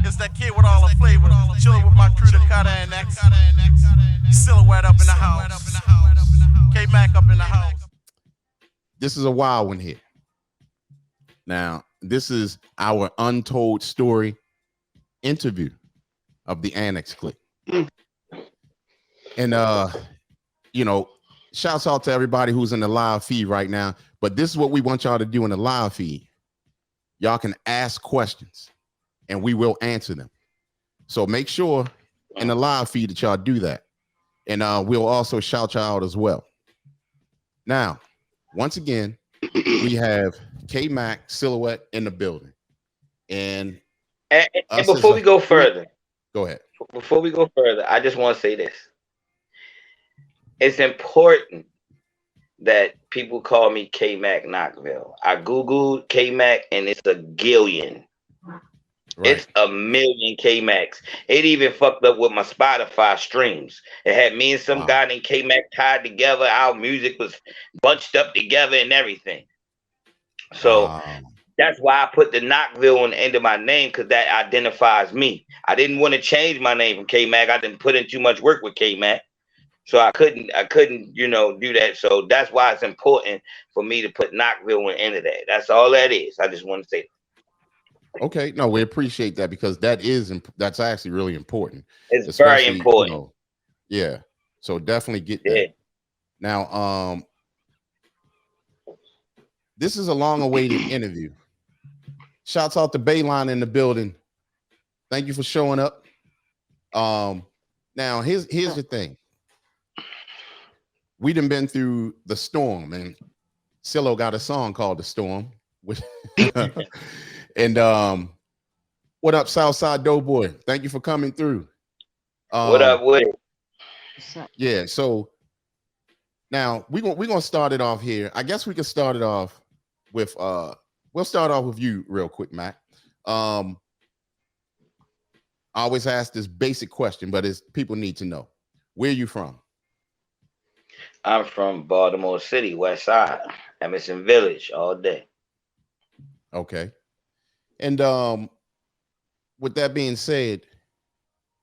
It's that kid with all the flavor. Chilling with my crew, the Cutter Annexx. Silouette up in the house. K Mack up in the house. This is a wild one here. Now, this is our untold story interview of the Annexx Clique. And you know, shouts out to everybody who's in the live feed right now. But this is what we want y'all to do in the live feed. Y'all can ask questions and we will answer them. So make sure in the live feed that y'all do that. And we'll also shout y'all out as well. Now, once again, we have K Mack, Silouette in the building. And before we go further, go ahead. Before we go further, I just want to say this. It's important that people call me K Mack Knoxville. I Googled K Mack and it's a gillion. Right. It's a million K Macks. It even fucked up with my Spotify streams. It had me and some guy named K Mack tied together. Our music was bunched up together and everything. So that's why I put the Knoxville on the end of my name, because that identifies me. I didn't want to change my name from K Mack. I didn't put in too much work with K Mack. So I couldn't, you know, do that. So that's why it's important for me to put Knoxville on the end of that. That's all that is. I just want to say that. Okay, no, we appreciate that, because that's actually really important. It's very important. You know, yeah. So definitely get that. Now, this is a long-awaited interview. Shouts out to Bayline in the building. Thank you for showing up. Now here's the thing. We done been through the storm, and Silo got a song called "The Storm." And what up, Southside Doughboy? Thank you for coming through. What up with it? Yeah, so now we're gonna start it off here. I guess we can start it off with we'll start off with you real quick, Mac. I always ask this basic question, but people need to know, where are you from? I'm from Baltimore City, West Side, Emerson Village, all day. Okay. And with that being said,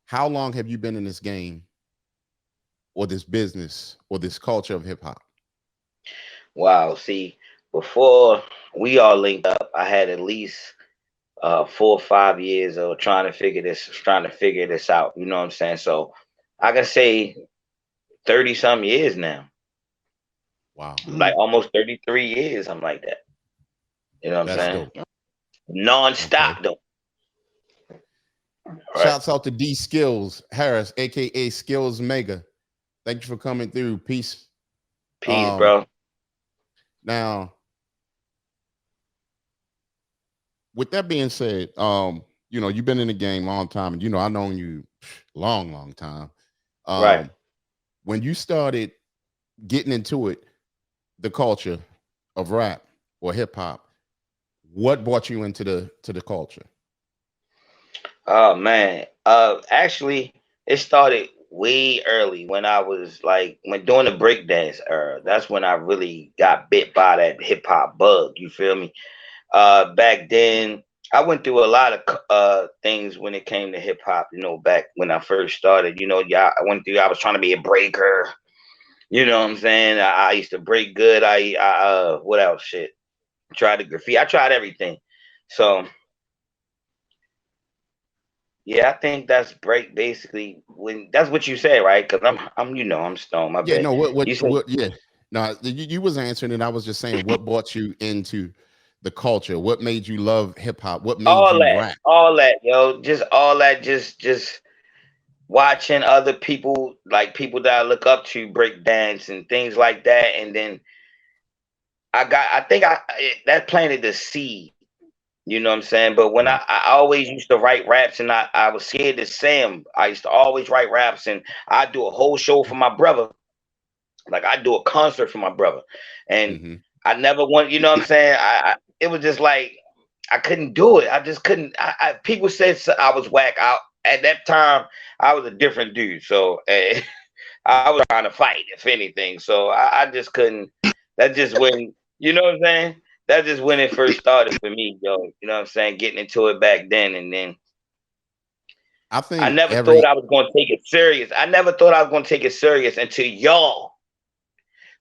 how long have you been in this game, or this business, or this culture of hip hop? Wow. See, before we all linked up, I had at least 4 or 5 years of trying to figure this out. You know what I'm saying? So I can say 30 some years now. Wow. Like almost 33 years, something like that. You know what I'm saying? Dope. Non-stop though. Shouts out to D Skills Harris, aka Skills Mega. Thank you for coming through. Peace. Peace, bro. Now, with that being said, you know, you've been in the game a long time, and you know, I've known you long time. Right. When you started getting into it, the culture of rap or hip hop, what brought you into the culture? Oh man. Actually, it started way early when I was when doing the breakdance era. That's when I really got bit by that hip hop bug. You feel me? Back then, I went through a lot of things when it came to hip hop. You know, back when I first started. You know, I was trying to be a breaker. You know what I'm saying? I used to break good. What else? Shit. Tried to graffiti. I tried everything. So yeah, I think that's basically when that's what you say, right? Because I'm stoned. My bad. No, what You said, yeah. No, you was answering it. I was just saying, what brought you into the culture? What made you love hip hop? What made you rap? All that, yo, just all that, just watching other people, like people that I look up to, break dance and things like that, and then I think that planted the seed. You know what I'm saying? But when I always used to write raps, and I was scared to say them. I used to always write raps, and I do a whole show for my brother. Like I do a concert for my brother, and I never want. You know what I'm saying? It was just like I couldn't do it. I just couldn't. People said I was whack. At that time, I was a different dude. So I was trying to fight, if anything. So I just couldn't. That just wouldn't. You know what I'm saying? that's just when it first started for me, yo. You know what I'm saying? Getting into it back then, and then I I think never thought I was going to take it serious. I never thought I was going to take it serious until y'all.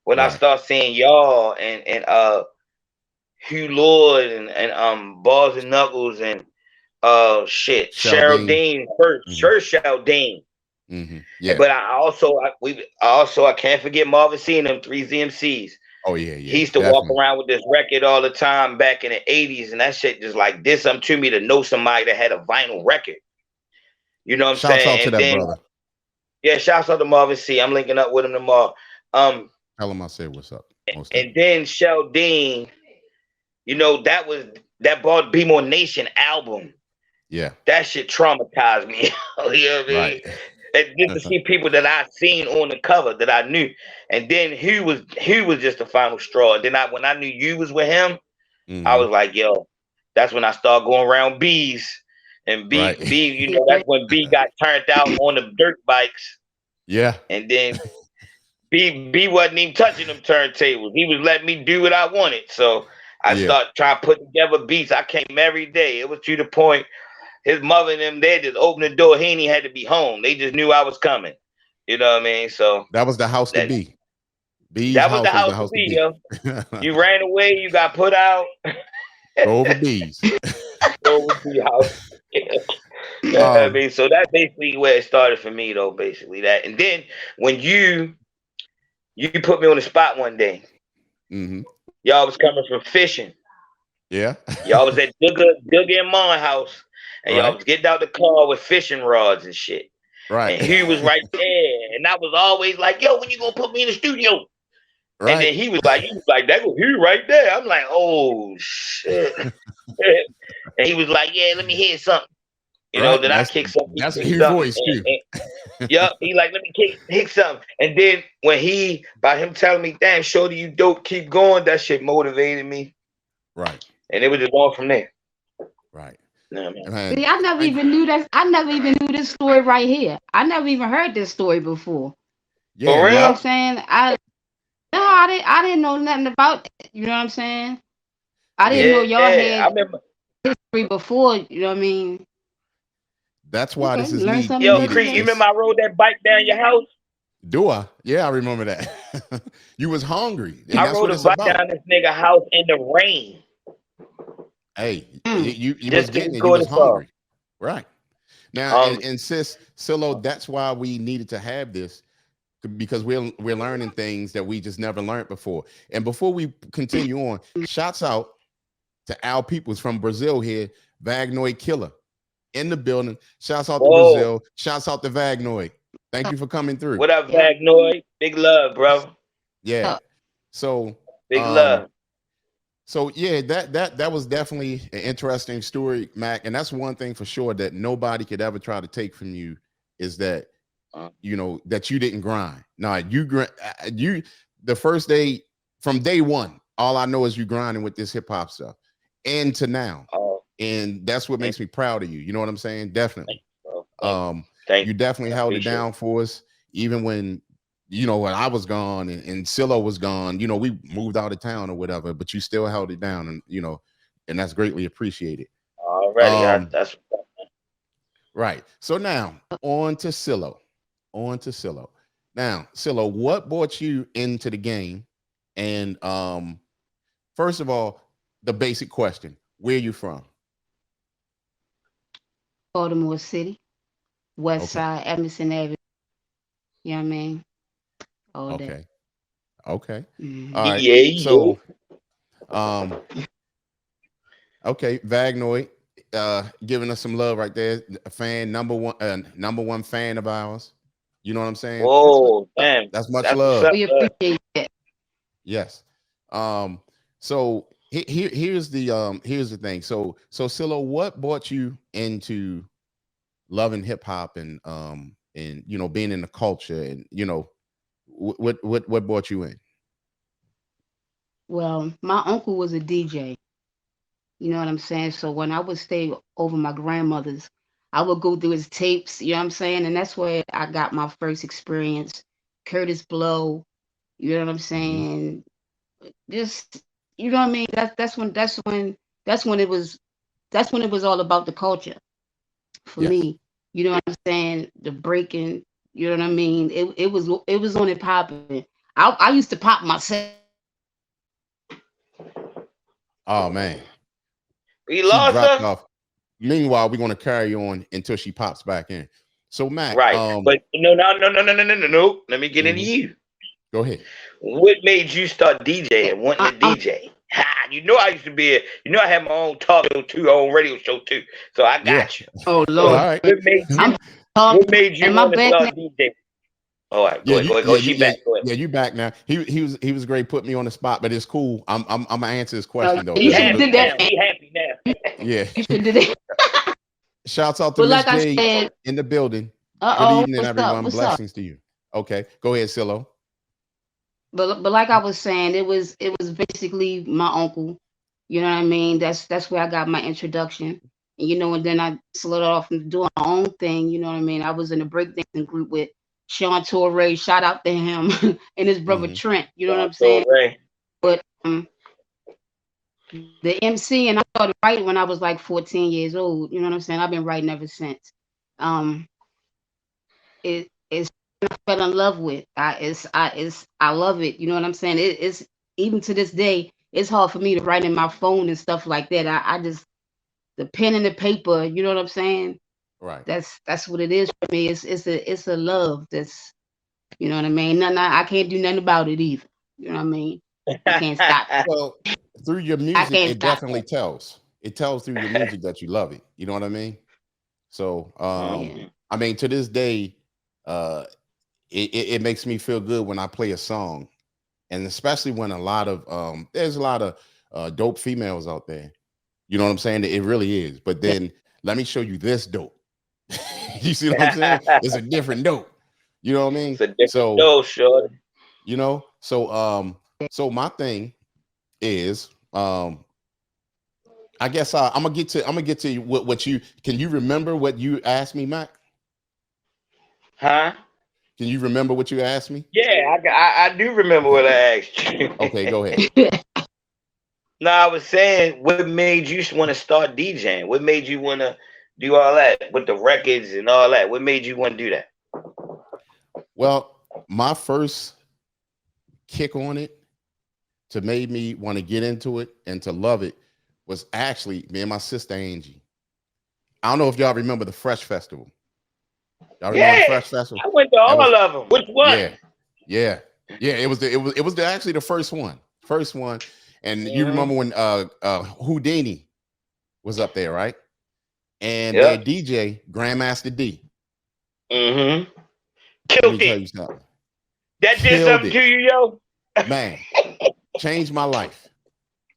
When I right. start seeing y'all and Hugh Lord and Balls and Knuckles and shit Cheryl Shaldane. Dean first Cheryl Dean. Yeah. But I can't forget Marvin seeing them 3ZMCs. Oh yeah, He yeah, used to walk definitely. around with this record all the time back in the 80s, and that shit just like did something to me to know somebody that had a vinyl record. You know what I'm Shouts out saying? to And that then brother. yeah, shouts out to Marvin C. I'm linking up with him tomorrow. Um, Tell him I said what's up. Most and definitely. then Shell Dean, you know, that brought Be More Nation album. Yeah. That shit traumatized me. You know what I Right. mean? And just to see people that I seen on the cover that I knew, and then he was just the final straw. And then when I knew you was with him, I was like, yo, that's when I started going around B's. And Right. B, you know, that's when B got turned out on the dirt bikes. Yeah. And then B wasn't even touching them turntables. He was letting me do what I wanted. So I Yeah. started trying to put together beats. I came every day. It was to the point his mother and them, they just opened the door. He ain't even had to be home. They just knew I was coming. You know what I mean? So That was the house to that be. B's that was the house was the house to house to be, be. yo. You ran away, you got put out. Go over B's. Go with the house. I um, mean, so that's basically where it started for me, though. Basically that, and then when you put me on the spot one day, mhm. y'all was coming from fishing. Yeah. Y'all was at Digger and Mon house, and y'all Right. was getting out the car with fishing rods and shit. Right. And he was right there, and I was always like, "Yo, when you gonna put me in the studio?" And Right. then he was like, "That was you right there." I'm like, "Oh shit!" And he was like, "Yeah, let me hear something." You know, Right. then I kicked something, he That's a kicked your something, voice too. yup, he like, let me kick something. And then by him telling me, damn, Shorty, you dope, keep going, that shit motivated me. Right. And it was just going from there. Right. Nah, man. Man, See, I never thank even knew that. I never even knew this story right here. I never even heard this story before. yeah, For You know what well, I'm real? saying? I didn't know nothing about it. You know what I'm saying? I didn't yeah, know y'all Yeah, I had remember. history before. You know what I mean? that's why Okay, this is learn something Yo, new needed. every Creek, you day. remember This I rode that bike down your house? do I? Yeah, I remember that. You was hungry, and I that's rode what a it's bike about. down this nigga house in the rain Hey, Mm. you was just to getting it. You record was a song. hungry, right? Now, Um, and sis Silo, that's why we needed to have this because we're learning things that we just never learned before. And before we continue on, shouts out to Al Peoples from Brazil here, Vagnoid Killer in the building. Shouts out to whoa. Brazil. Shouts out to Vagnoid. Thank you for coming through. What up, Yep. Vagnoid? Big love, bro. Yeah. Yep. So Big um love. so yeah, that was definitely an interesting story, Mac. And that's one thing for sure that nobody could ever try to take from you is that Uh, that you didn't grind. Now you the first day from day one, all I know is you grinding with this hip hop stuff and to now. oh, And that's what thank makes me proud of you. You know what I'm saying? Definitely. you, bro. Thank You you. definitely I held it appreciate it. down for us, even when when I was gone and Silo was gone, we moved out of town or whatever, but you still held it down and and that's greatly appreciated. Already, Um, that's right. So now on to Silo. On to Silo. Now, Silo, what brought you into the game? And first of all, the basic question: where you from? Baltimore City, West Okay. Side, Emerson Avenue. You know what I mean? All day. Okay. Okay. Hmm. All right. yeah, yeah. So, um, okay, Vagnoid, giving us some love right there. A fan, number one fan of ours. You know what I'm saying? Whoa, damn. That's much That's what's love. up, We bud. appreciate that. Yes. So here's the thing. So Silo, what brought you into loving hip hop and being in the culture and what brought you in? Well, my uncle was a DJ. You know what I'm saying? So when I would stay over my grandmother's, I would go through his tapes, you know what I'm saying? And that's where I got my first experience. Curtis Blow, you know what I'm Hmm. saying? Just you know what I mean? That's when it was all about the culture for Yes. me. You know what I'm saying? The breaking, you know what I mean? It was on it popping. I used to pop myself. Oh man, We she lost dropped her. off. Meanwhile, we're gonna carry on until she pops back in. So Mac, Right. But no. Let me get into mhm, you. go ahead. What made you start DJing, wanting to I'm DJ? Ha, you know I used to be I had my own talk show too, own radio show too. So I Yeah. got you. oh All So Lord. right. I'm what made you and my want to band start name DJing? All right, Yeah, go ahead. yeah, She back. Go ahead. yeah. You back now. He was great. Put me on the spot, but it's cool. I'm gonna answer his question though, He you should because have happy did now. that. He happy now. yeah. You should have did that. Shouts out to But Miss like I J said, in the building. Good uh-oh, evening, what's up? everyone. What's up? Blessings to you. Okay, go ahead, Silo. But like I was saying, it was basically my uncle. You know what I mean? That's where I got my introduction. And then I slid off and doing my own thing. You know what I mean? I was in a breakdancing group with Sean Torre. Shout out to him and his brother Hmm. Trent. You know what I'm So saying? Ray. But the MC, and I started writing when I was like 14 years old. You know what I'm saying? I've been writing ever since. Um, it's I fell in love with. I love it. You know what I'm saying? It's even to this day, it's hard for me to write in my phone and stuff like that. I just the pen and the paper. You know what I'm saying? Right. That's what it is for me. It's a love that's, you know what I mean. Nothing I can't do nothing about it either. You know what I mean? I can't stop. Well, through your I music, can't it stop. definitely tells. It tells through your music that you love it. You know what I mean? So, Yeah. I mean, to this day, uh, it makes me feel good when I play a song, and especially when there's a lot of dope females out there. You know what I'm saying? It really is. But then let me show you this dope. You see what I'm saying? It's a different dope. You know what I mean? It's a different So, dose, shorty. so my thing is, I guess I'm gonna get to what you can you remember what you asked me, Mac? Huh? Can you remember what you asked me? Yeah, I do remember Okay. what I asked you. Okay, go ahead. No, I was saying, what made you want to start DJing? What made you want to do all that with the records and all that? What made you want to do that? Well, my first kick on it to make me want to get into it and to love it was actually me and my sister Angie. I don't know if y'all remember the Fresh Festival. Y'all remember the Yeah, Fresh Festival? I went to That all was of them. Which one? yeah, yeah, yeah. Actually the first one. And you Mm-hmm. remember when Houdini was up there, right? And their Yep. DJ Grandmaster D. Mm-hmm. Let me Killed tell it. you something. That did Killed something to it, you, yo. man. Changed my life.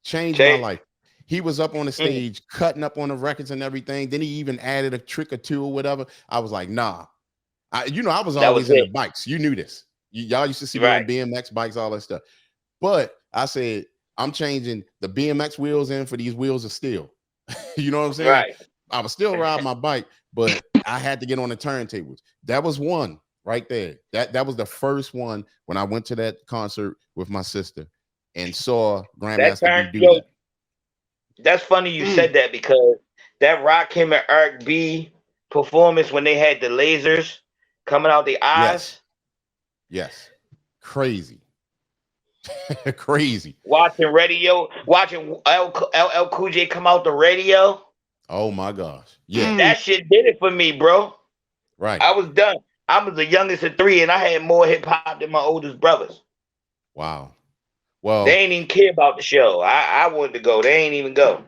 Changed my Change. life. He was up on the Mm, stage, cutting up on the records and everything. Then he even added a trick or two or whatever. I was like, nah. I was that was always into it. bikes. You knew this. Y'all used to see me on Right. BMX bikes, all that stuff. But I said, I'm changing the BMX wheels in for these wheels of steel. You know what I'm saying? Right. I was still riding my bike, but I had to get on the turntables. That was one right there. That was the first one when I went to that concert with my sister and saw That Grandmaster D turn, do yo. that. That's funny you Mm. said that because that Rakim and Eric B performance when they had the lasers coming out the Yes, eyes, yes. Crazy. Crazy. watching radio, watching LL Cool J come out the radio. Oh my gosh. Yeah, Mm. That shit did it for me, bro. right. I was done. I was the youngest of three, and I had more hip hop than my oldest brothers. Wow. They Well, ain't even care about the show. I wanted to go. They ain't even go.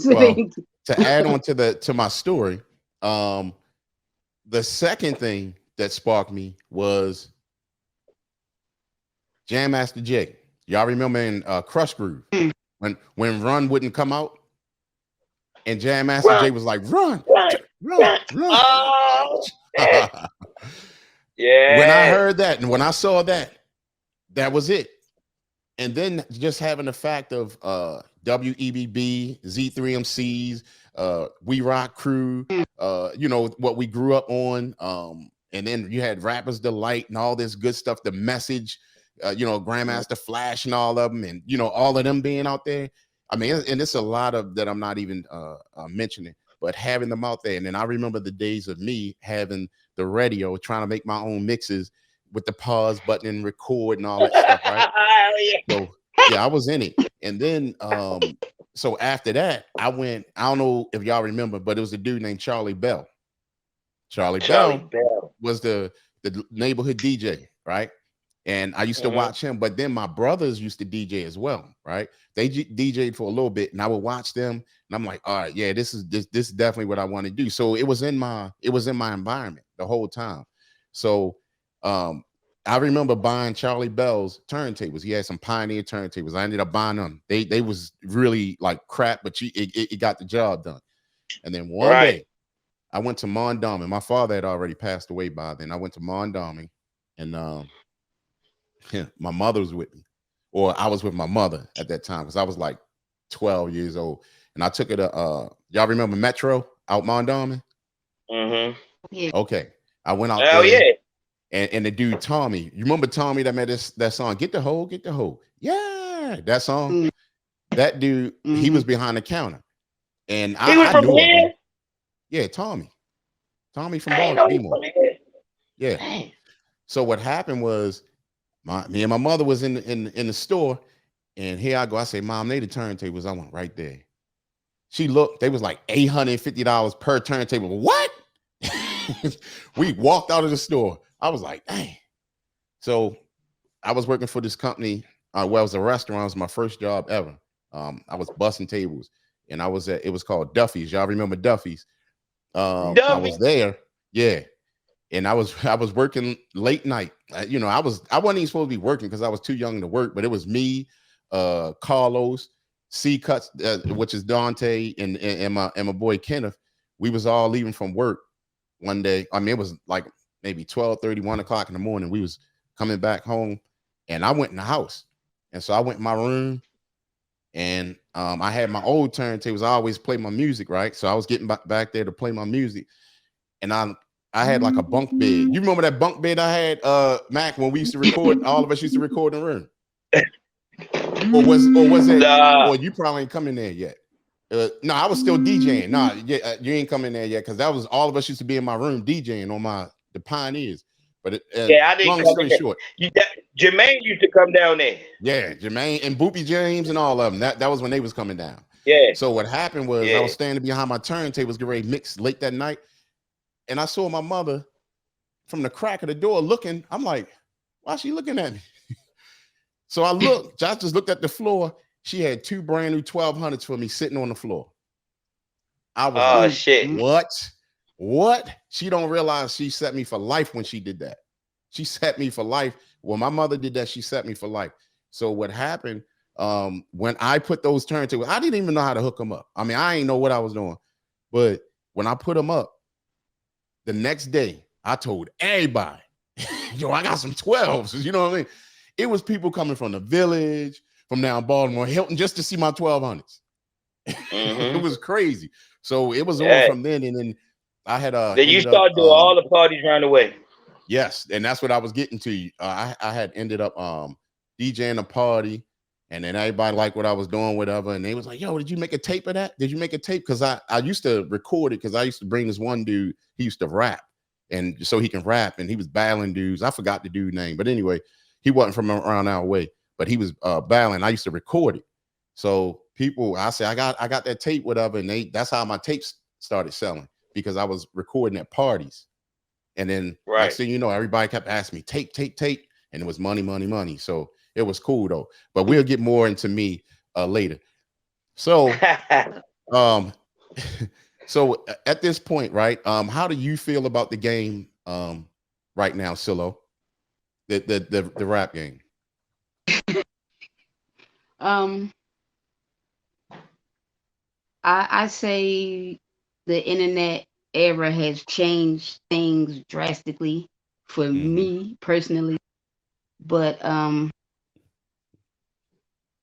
well, See? to add on to my story, um, the second thing that sparked me was Jam Master Jay. Y'all remember in Crush Groove Mm. when Run wouldn't come out and Jam Master Run, Jay was like, run, run, run, run. run. Oh, shit. When I Yeah. heard that and when I saw that, that was it. And then just having the fact of WEBB, Z3MCs, We Rock Crew, what we grew up on. And then you had Rappers Delight and all this good stuff, the message, Grandmaster Flash and all of them, and all of them being out there. I mean, and it's a lot of that I'm not even mentioning, but having them out there. And then I remember the days of me having the radio, trying to make my own mixes with the pause button and record and all that stuff, right? So yeah, I was in it. And then so after that, I don't know if y'all remember, but it was a dude named Charlie Bell. Charlie Bell was the neighborhood DJ, right? And I used to watch him, but then my brothers used to DJ as well, right? They DJ'd for a little bit, and I would watch them, and I'm like, all right, yeah, this is definitely what I want to do. So it was in my environment the whole time. So I remember buying Charlie Bell's turntables. He had some Pioneer turntables. I ended up buying them. They was really like crap, but it got the job done. And then one day, I went to Mondawmin. My father had already passed away by then. I went to Mondawmin, and my mother was with me, or I was with my mother at that time because I was like 12 years old. And I took her to y'all remember Metro out Mondawmin? Yeah. Okay. I went out there. Yeah. And the dude Tommy, you remember Tommy that made that song, Get the Hoe, Get the Hoe? Yeah, that song. That dude, he was behind the counter. And I knew him. Yeah, Tommy from Baltimore. Yeah. Dang. So what happened was me and my mother was in the store, and here I go. I say, Mom, they the turntables. I went right there. She looked, they was like $850 per turntable. What? We walked out of the store. I was like, dang. So I was working for this company. It was a restaurant. It was my first job ever. I was bussing tables, and it was called Duffy's. Y'all remember Duffy's? I was there. Yeah. And I was working late night. I wasn't even supposed to be working because I was too young to work, but it was me, Carlos, C Cuts, which is Dante, and my boy Kenneth. We was all leaving from work one day. I mean, it was like maybe 12:30, 1 o'clock in the morning. We was coming back home, and I went in the house. And so I went in my room, and I had my old turntables. I always play my music, right? So I was getting back there to play my music, and I had like a bunk bed. You remember that bunk bed I had, Mac, when we used to record? All of us used to record in the room. Or was it? Or you probably ain't coming there yet. No, I was still DJing. No, you ain't coming there yet because that was all of us used to be in my room DJing on the Pioneers. But I didn't. Long story short, Jermaine used to come down there. Yeah, Jermaine and Boopy James and all of them. That was when they was coming down. Yeah. So what happened was I was standing behind my turntables, getting ready to mix late that night. And I saw my mother from the crack of the door looking. I'm like, why is she looking at me? So I looked, I just looked at the floor. She had 2 brand new 1200s for me sitting on the floor. I was like, shit. What? She don't realize she set me for life when she did that. She set me for life. When my mother did that, she set me for life. So what happened when I put those turntables, I didn't even know how to hook them up. I mean, I ain't know what I was doing. But when I put them up, the next day, I told everybody, yo, I got some 12s. You know what I mean? It was people coming from the village, from down Baltimore, Hilton, just to see my 1200s. It was crazy. So it was over from then. And then I had then you started doing all the parties around the way. Yes, and that's what I was getting to. I had ended up DJing a party, and then everybody liked what I was doing, whatever. And they was like, yo, did you make a tape of that? Did you make a tape? Because I used to record it because I used to bring this one dude, he used to rap. And so he can rap, and he was battling dudes. I forgot the dude's name. But anyway, he wasn't from around our way, but he was battling. I used to record it. So I say, I got that tape, whatever. And that's how my tapes started selling, because I was recording at parties. And then next thing you know, everybody kept asking me, tape. And it was money. So it was cool though. But we'll get more into me later. So so at this point, right? How do you feel about the game right now, Silo? The rap game? I say the internet era has changed things drastically for me personally, but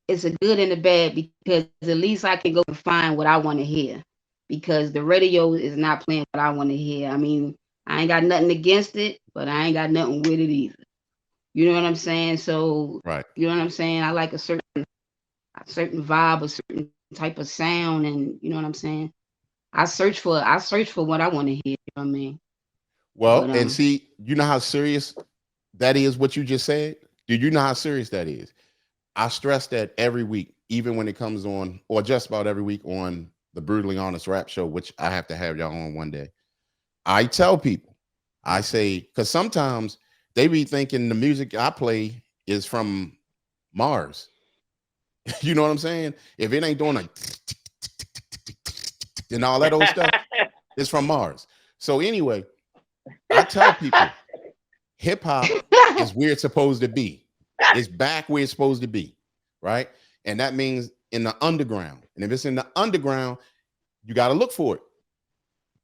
it's a good and a bad, because at least I can go and find what I want to hear, because the radio is not playing what I want to hear. I mean, I ain't got nothing against it, but I ain't got nothing with it either. You know what I'm saying? So Right. you know what I'm saying? I like a certain vibe, a certain type of sound, and you know what I'm saying? I search for what I want to hear, you know what I mean? Well, But and see, you know how serious that is what you just said? Do you know how serious that is? I stress that every week, even when it comes on, or just about every week on the Brutally Honest Rap Show, which I have to have y'all on one day. I tell people, I say, because sometimes they be thinking the music I play is from Mars. You know what I'm saying? If it ain't doing a and all that old stuff, it's from Mars. So anyway, I tell people hip hop is where it's supposed to be. It's back where it's supposed to be, right? And that means in the underground. And if it's in the underground, you got to look for it.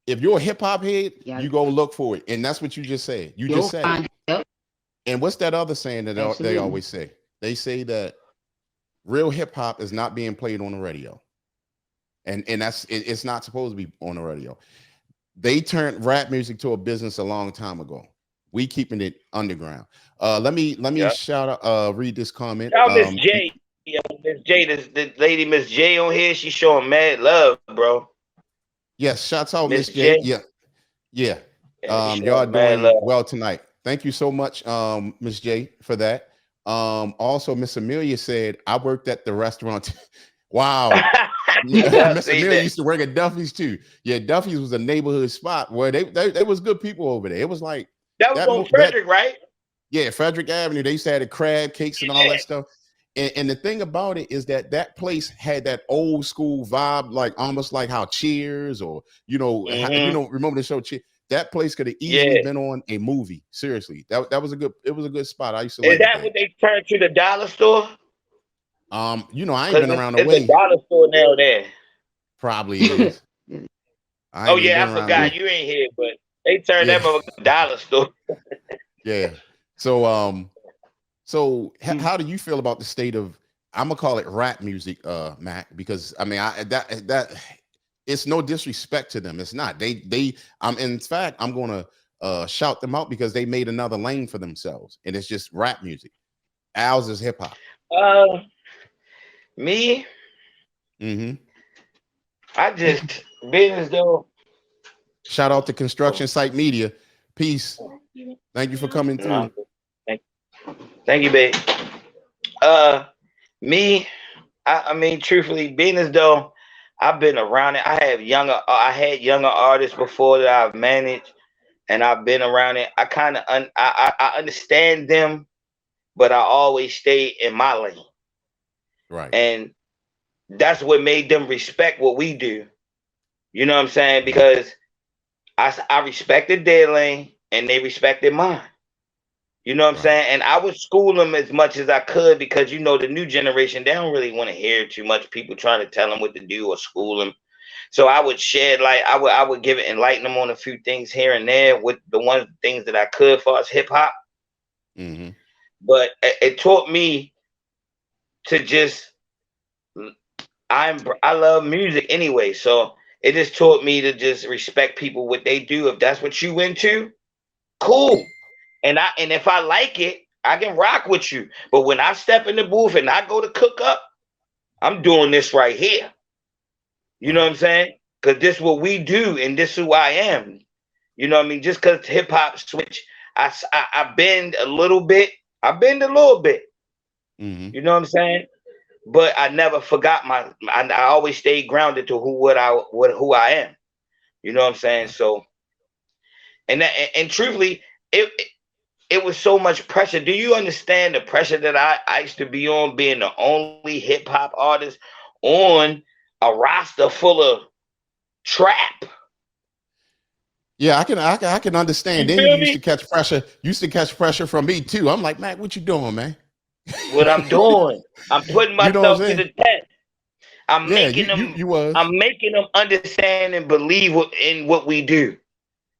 If you're a hip hop head, yeah, you go look for it. And that's what you just said. You you'll just said it. find it. Yep, And what's that other saying that they absolutely. always say? They say that real hip hop is not being played on the radio. And that's it's not supposed to be on the radio. They turned rap music to a business a long time ago. We keeping it underground. Let me Yep. shout out read this comment. Shout Miss J. Yo, Miss J, the lady Miss J on here, she's showing mad love, bro. Yes, shouts out Miss Miss J. J. Yeah. Yeah, she Y'all are showing mad doing love. well tonight. Thank you so much, Miss J, for that. Also, Miss Amelia said, I worked at the restaurant. Wow. Yeah, Miss See Amelia that? used to work at Duffy's too. Yeah, Duffy's was a neighborhood spot where they was good people over there. It was like That was on that Frederick, right? yeah, Frederick Avenue. They used to have the crab cakes and all that stuff. And the thing about it is that that place had that old school vibe, like almost like how Cheers or remember the show Cheers? That place could have easily Yeah. been on a movie. Seriously, that was it was a good spot. I used to Is like it that there. what they turned to the dollar store? I ain't Because been around the it's a way. dollar store now there. Probably is. I Oh ain't even yeah, been I around the forgot way. you ain't here, but they turned Yeah, that motherfucker dollar store. yeah. So Hmm. how do you feel about the state of I'm gonna call it rap music, Mac? Because I mean, that it's no disrespect to them. It's not. In fact, I'm gonna shout them out because they made another lane for themselves, and it's just rap music. Al's is hip hop. Uh, me, Hmm. I just business though. Shout out to Construction Site Media. Peace. Thank you for coming No, through. thank you, babe. Uh, me, I mean, truthfully, business though. I've been around it. I had younger artists before that I've managed, and I've been around it. I kind of I understand them, but I always stay in my lane, Right. and that's what made them respect what we do. You know what I'm saying? Because I respected their lane and they respected mine. You know what I'm Right. saying? And I would school them as much as I could because the new generation, they don't really want to hear too much people trying to tell them what to do or school them. So I would shed light. I would give it enlighten them on a few things here and there with the one things that I could for as hip hop. Hmm. But it taught me to just I love music anyway, so it just taught me to just respect people what they do. If that's what you into, cool. And if I like it, I can rock with you. But when I step in the booth and I go to cook up, I'm doing this right here. You know Right. what I'm saying? Because this is what we do, and this is who I am. You know what I mean? Just because hip hop switch, I bend a little bit. I bend a little bit. Hmm. You know what I'm saying? But I never forgot I always stayed grounded to who I am. You know what I'm saying? Right. So and truthfully, it it was so much pressure. Do you understand the pressure that I used to be on being the only hip hop artist on a roster full of trap? Yeah, I can understand. You Then you feel used to me? catch pressure. Used to catch pressure from me too. I'm like, Mac, what you doing, man? What I'm doing, I'm putting You know what I'm myself to saying? the test. I'm Yeah, making them. you was I'm making them understand and believe in what we do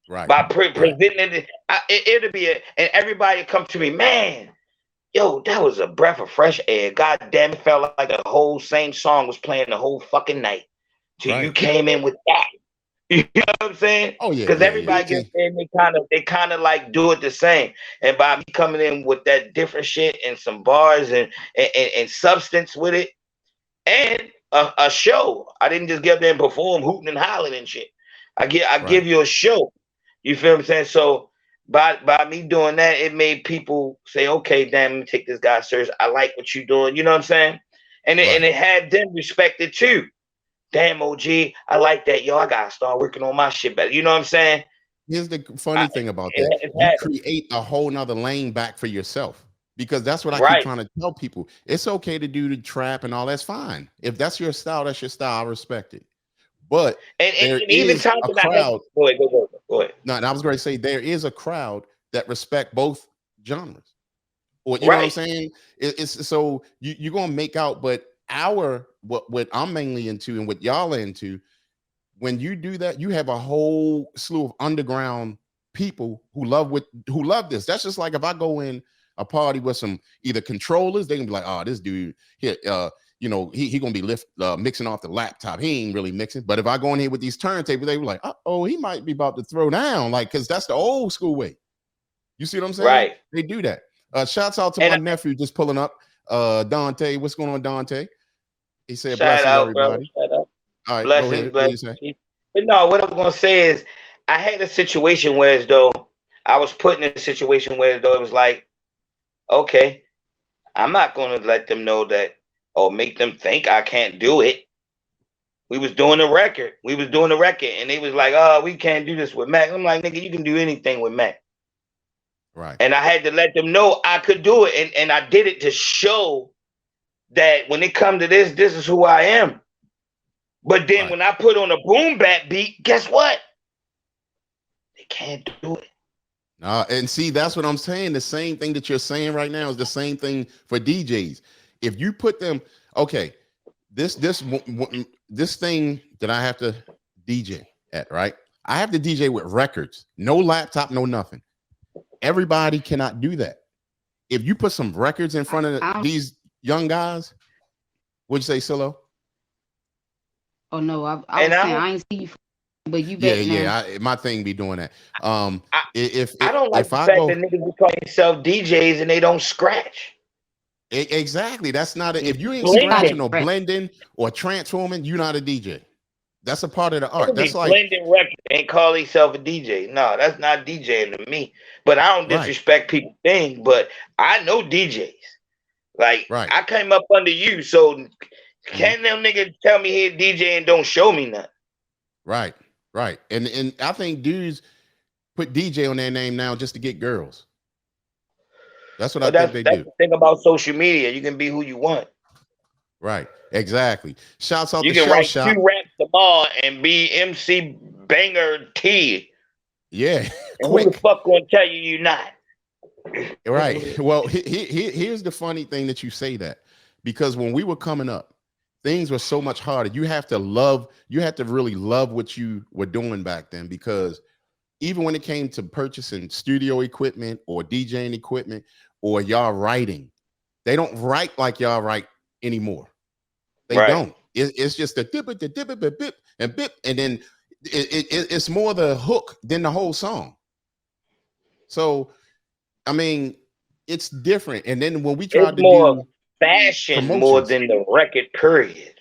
right, by right, presenting it. It'll be and everybody come to me, man. Yo, that was a breath of fresh air. God damn, it felt like the whole same song was playing the whole fucking night till you right. came in with that. You know what I'm saying? Oh yeah, Because yeah, yeah. everybody gets in, they kind of like do it the same. And by me coming in with that different shit and some bars and substance with it, and a show. I didn't just get up there and perform hooting and hollering and shit. I give Right. you a show. You feel what I'm saying? So by me doing that, it made people say, okay, damn, let me take this guy serious. I like what you doing. You know what I'm saying? And Right. it had them respect it too. Damn, OG, I like that. Yo, I gotta start working on my shit better. You know what I'm saying? Here's the funny thing about that. It You had create a whole nother lane back for yourself, because that's what I keep right. trying to tell people. It's okay to do the trap and all, that's fine. If that's your style, that's your style. I respect it. But there And even is times a that I had crowd. go ahead. No, and I was going to say there is a crowd that respect both genres. Or you know what I'm Right. saying? It's so you're gonna make out, but what I'm mainly into and what y'all are into, when you do that, you have a whole slew of underground people who love this. That's just like if I go in a party with some either controllers, they can be like, oh, this dude here, he gonna be mixing off the laptop. He ain't really mixing. But if I go in here with these turntables, they be like, oh, he might be about to throw down, like, because that's the old school way. You see what I'm saying? Right. They do that. Shouts out to And my nephew just pulling up. Dante, what's going on, Dante? He said, shout blessings, out, brother. everybody. Shout out. All right, go Blessings, ahead. What do you blessings. say? But no, what I'm gonna say is I had a situation where as though I was put in a situation where as though it was like, okay, I'm not gonna let them know that or make them think I can't do it. We was doing the record. And they was like, oh, we can't do this with Mac. I'm like, nigga, you can do anything with Mac. Right. And I had to let them know I could do it. And I did it to show that when it come to this is who I am. But then Right. when I put on a boom bap beat, guess what? They can't do it. And see, that's what I'm saying. The same thing that you're saying right now is the same thing for DJs. If you put them, okay, this thing that I have to DJ at, right? I have to DJ with records, no laptop, no nothing. Everybody cannot do that. If you put some records in front of these young guys, what'd you say, Silo? Oh no, I was saying I ain't see you, but you back now. My thing be doing that. I, If I don't like if the I fact go that niggas be calling themselves DJs and they don't scratch. exactly, that's not if you ain't Blending. scratching or blending or transforming, you're not a DJ. That's a part of the art. Niggas That's be like blending records and call themselves a DJ. No, that's not DJing to me. But I don't right, disrespect people's thing, but I know DJs. Like right. I came up under you, so Mhm. can them niggas tell me here DJ and don't show me nothing? Right, right. And I think dudes put DJ on their name now just to get girls. That's what I But think they that's do. the thing about social media. You can be who you want. Right, exactly. Shouts out You to can Shell write Shop. 2 raps tomorrow and be MC Banger T. Yeah, And who the quick. fuck gonna tell you you're not? Right. Well, here's the funny thing that you say that, because when we were coming up, things were so much harder. You have to really love what you were doing back then, because even when it came to purchasing studio equipment or DJing equipment or y'all writing, they don't write like y'all write anymore. They Right. don't. It's just a dip, bip, and bip, and then it's more the hook than the whole song. So I mean, it's different. And then when we It's tried to more do fashion more promotions, than the record, period.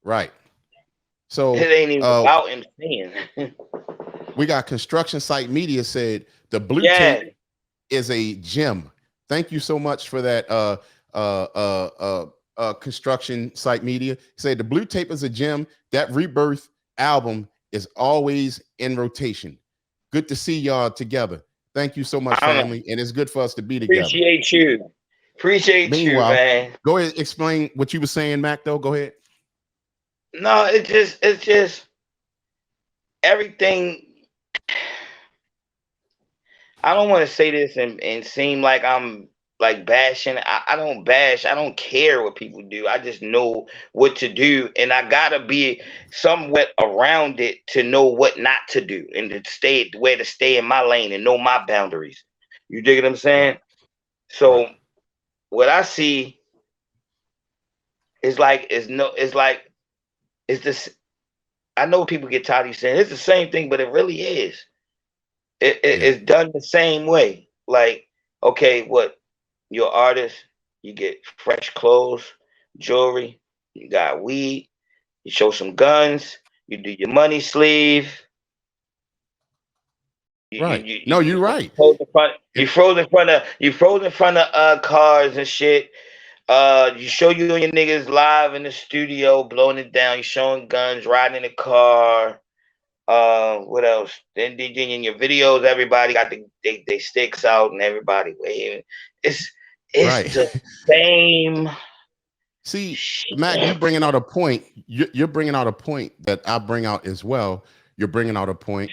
right? It So ain't even about MCing. we got Construction Site Media said the blue Yeah. tape is a gem. Thank you so much for that. Construction Site Media said the blue tape is a gem. That Rebirth album is always in rotation. Good to see y'all together. Thank you so much, family, and it's good for us to be together. Appreciate you. Appreciate you, man. Go ahead, explain what you were saying, Mac, though. Go ahead. No, it's just everything. I don't want to say this and seem like I'm like bashing. I don't bash. I don't care what people do. I just know what to do. And I gotta be somewhat around it to know what not to do and to stay where to stay in my lane and know my boundaries. You dig what I'm saying? Right. So what I see is like it's this I know people get tired of you saying it's the same thing, but it really is. Yeah. It's done the same way. Like, okay, what you're an artist, you get fresh clothes, jewelry, you got weed, you show some guns, you do your money sleeve, Right. No, you're right. you froze in front of cars and shit. You show you and your niggas live in the studio, blowing it down. You showing guns, riding in the car. What else? Then in your videos, everybody got they sticks out and everybody waving. It's Right. the same See, shit. Mac, you bringing out a point. You're bringing out a point that I bring out as well. You're bringing out a point.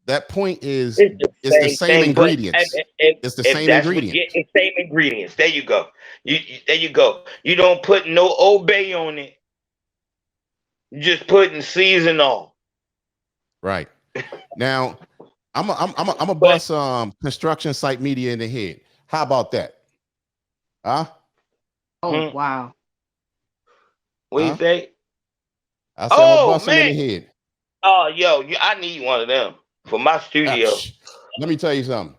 That point is it's the Same same thing, but ingredients. It's the if same that's what ingredients. it's same ingredients. There you go. There you go. You don't put no obey on it. You just putting seasonal. Right. Now, I'm a But bust construction site media in the head. How about that? Huh? Oh wow. what do you Huh? think? I say I'm a Oh bust them in man. the head. Oh yo, I need one of them for my studio. Let me tell you something.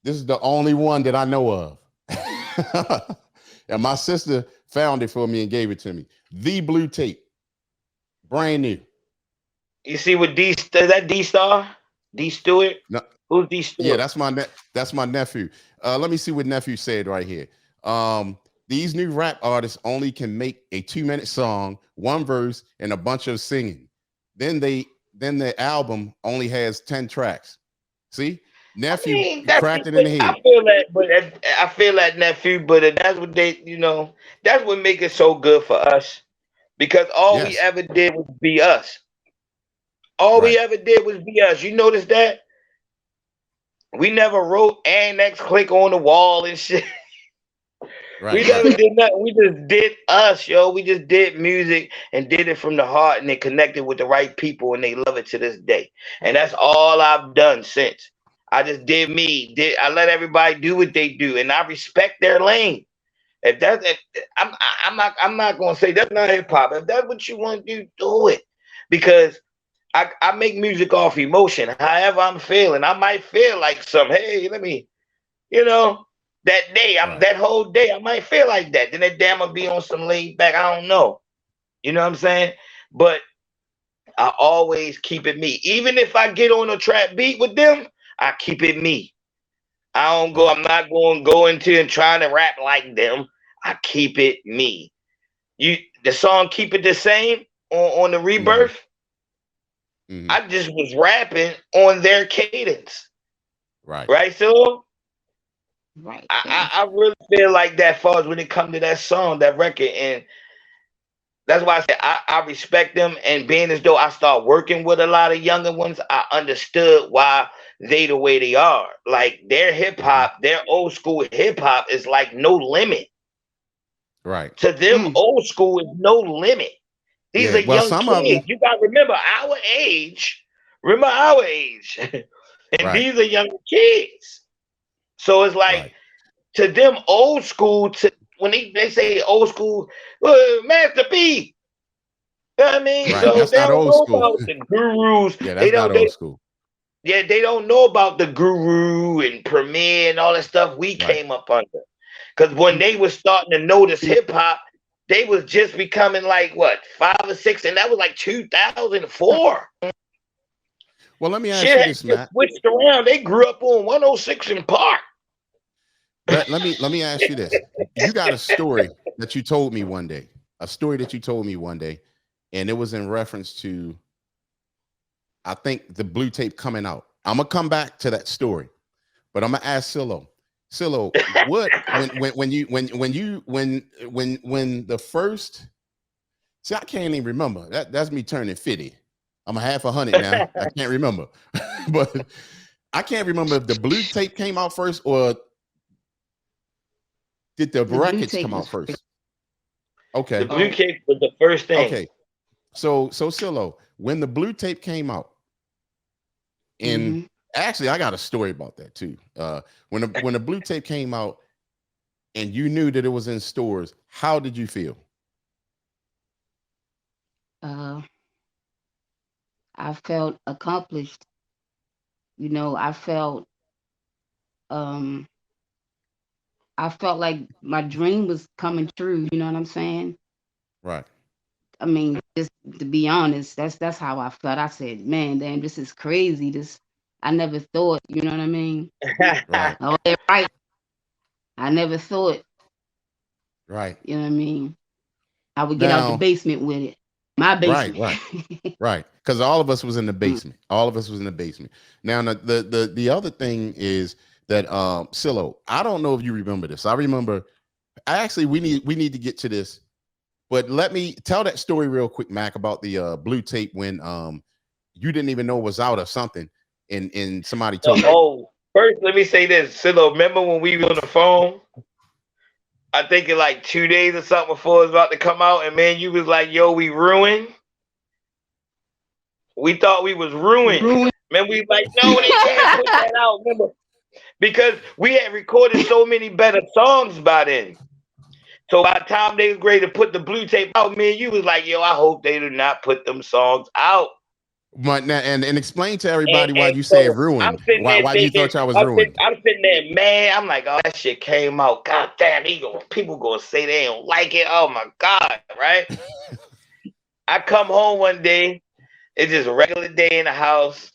This is the only one that I know of. And my sister found it for me and gave it to me. The blue tape. Brand new. You see what is that D Star? D Stewart? No, Who's D yeah, Stewart? that's my nephew. Let me see what nephew said right here. These new rap artists only can make a 2-minute song, one verse, and a bunch of singing. Then the album only has 10 tracks. See, I nephew mean, cracked it in the I head. feel that, but I feel that nephew. But that's what that's what make it so good for us because all we Yes, ever did was be us. All we right, ever did was be us. You notice that we never wrote Annexx Clique on the wall and shit. We right, never right, did nothing. We just did us, yo. We just did music and did it from the heart, and it connected with the right people, and they love it to this day. And that's all I've done since. I just did me. I let everybody do what they do, and I respect their lane. If that's, if, I'm not gonna say that's not hip hop. If that's what you want to do, do it. Because I make music off emotion. However I'm feeling, I might feel like some. Hey, let me you know, that day, right, that whole day, I might feel like that. Then that day I'm gonna be on some laid back. I don't know. You know what I'm saying? But I always keep it me. Even if I get on a trap beat with them, I keep it me. I don't go, right. I'm not going to go into and trying to rap like them. I keep it me. The song Keep It the Same on the Hmm. rebirth, Hmm. I just was rapping on their cadence. Right, Right, so Right. I really feel like that falls when it comes to that song, that record, and that's why I say I respect them. And being as though I start working with a lot of younger ones, I understood why they the way they are. Like their hip hmm, hop, their old school hip hop is like no limit. right. To them, Mm. old school is no limit. These Yeah. are Well, young some of kids. them. You gotta remember our age. Remember our age. And Right, these are young kids. So it's like right, to them old school to when they say old school, Master P. You know what I mean? right. So That's they not don't old know school. about the gurus. Yeah, They that's not don't old school. they don't know about the guru and premiere and all that stuff we Right. came up under. Because when they was starting to notice hip hop, they was just becoming like what 5 or 6, and that was like 2004. Well, let me ask Shit you had this, just Matt. switched around. They grew up on 106 in Park. Let me ask you this. You got a story that you told me one day. A story that you told me one day, and it was in reference to I think the blue tape coming out. I'm gonna come back to that story, but I'm gonna ask Silo. Silo, what when the first see, I can't even remember. That's me turning 50. I'm a half 100 now. I can't remember. But I can't remember if the blue tape came out first or did the The blue records tape come out was first? The Okay. blue oh cake was the first thing. Okay. So Silo, when the blue tape came out, and hmm actually I got a story about that too. When the blue tape came out and you knew that it was in stores, how did you feel? uh I felt accomplished. You know, um I felt like my dream was coming true, you know what I'm saying? Right. I mean, just to be honest, that's how I felt. I said, man, damn, this is crazy. This I never thought, you know what I mean? Right. Oh, they're right. I never thought, Right. you know what I mean? I would get out the Now, basement with it. My right, basement. right. Right, because all of us was in the Mm. basement. All of us was in the basement. Now, the other thing is that Silo, I don't know if you remember this. I remember. I actually we need to get to this, but let me tell that story real quick, Mac, about the blue tape when you didn't even know it was out or something, and somebody told you. Oh, first let me say this. Silo, remember when we were on the phone? I think it like 2 days or something before it was about to come out, and man, you was like, "Yo, we ruined." We thought we was ruined. Ruined. Man, we like, no, they can't put that out. Remember, because we had recorded so many better songs by then. So by the time they was ready to put the blue tape out, man, you was like, yo, I hope they do not put them songs out. But now, and explain to And, everybody why and you say so I'm ruined. sitting Why there you thinking, thought y'all was ruined? I'm sitting there, man. I'm like, oh, that shit came out. God damn, people gonna say they don't like it. Oh my God, right? I come home one day. It's just a regular day in the house.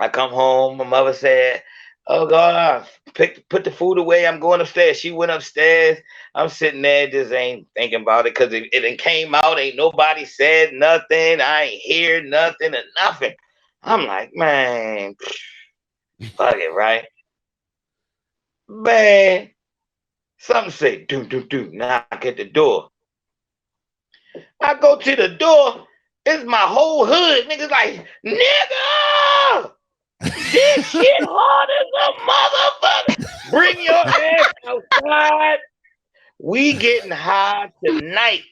I come home. My mother said, "Oh God, put the food away. I'm going upstairs." She went upstairs. I'm sitting there, just ain't thinking about it because it came out. Ain't nobody said nothing. I ain't hear nothing or nothing. I'm like, man, fuck it, right? Man, something say, do, knock at the door. I go to the door. It's my whole hood. Niggas like, nigga! This shit hard as a motherfucker. Bring your ass outside. We getting high tonight.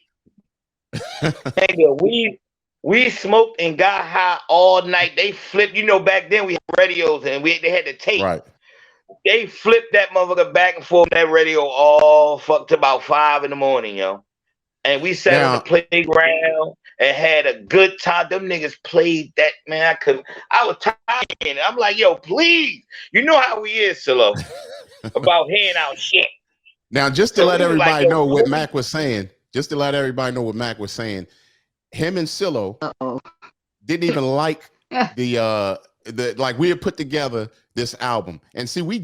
Nigga, we smoked and got high all night. They flipped, back then we had radios and they had the tape. Right. They flipped that motherfucker back and forth that radio all fucked to about 5 in the morning, yo. And we sat on the Now, playground and had a good time. Them niggas played that, man. I was tired. I'm like, yo, please. You know how we is, Silo, about hearing our shit. now, just to So let we was like, everybody yo, know what please. Mac was saying, him and Silo Uh-oh. didn't even like the like we had put together this album. And see, we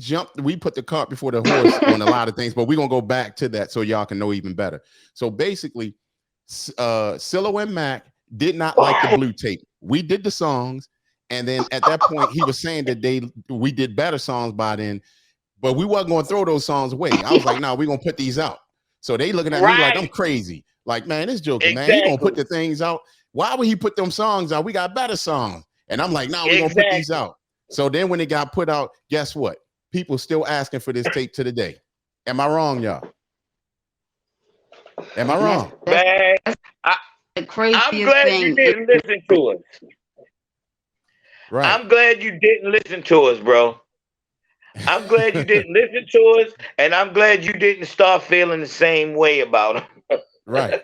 put the cart before the horse on a lot of things, but we're gonna go back to that so y'all can know even better. So basically, Silo and Mac did not like the blue tape. We did the songs, and then at that point, he was saying that we did better songs by then, but we wasn't gonna throw those songs away. I was like, no, we're gonna put these out. So they looking at me like I'm Right. crazy. Like, man, this joker, man, he gonna put Exactly. the things out. Why would he put them songs out? We got better songs. And I'm like, no, we're gonna put these Exactly. out. So then when it got put out, guess what? People still asking for this tape to the day. Am I wrong, y'all? Am I And wrong? Man, I, the I'm craziest glad you thing. didn't listen to us. Right. I'm glad you didn't listen to us, bro. I'm glad you didn't listen to us, and I'm glad you didn't start feeling the same way about them. Right.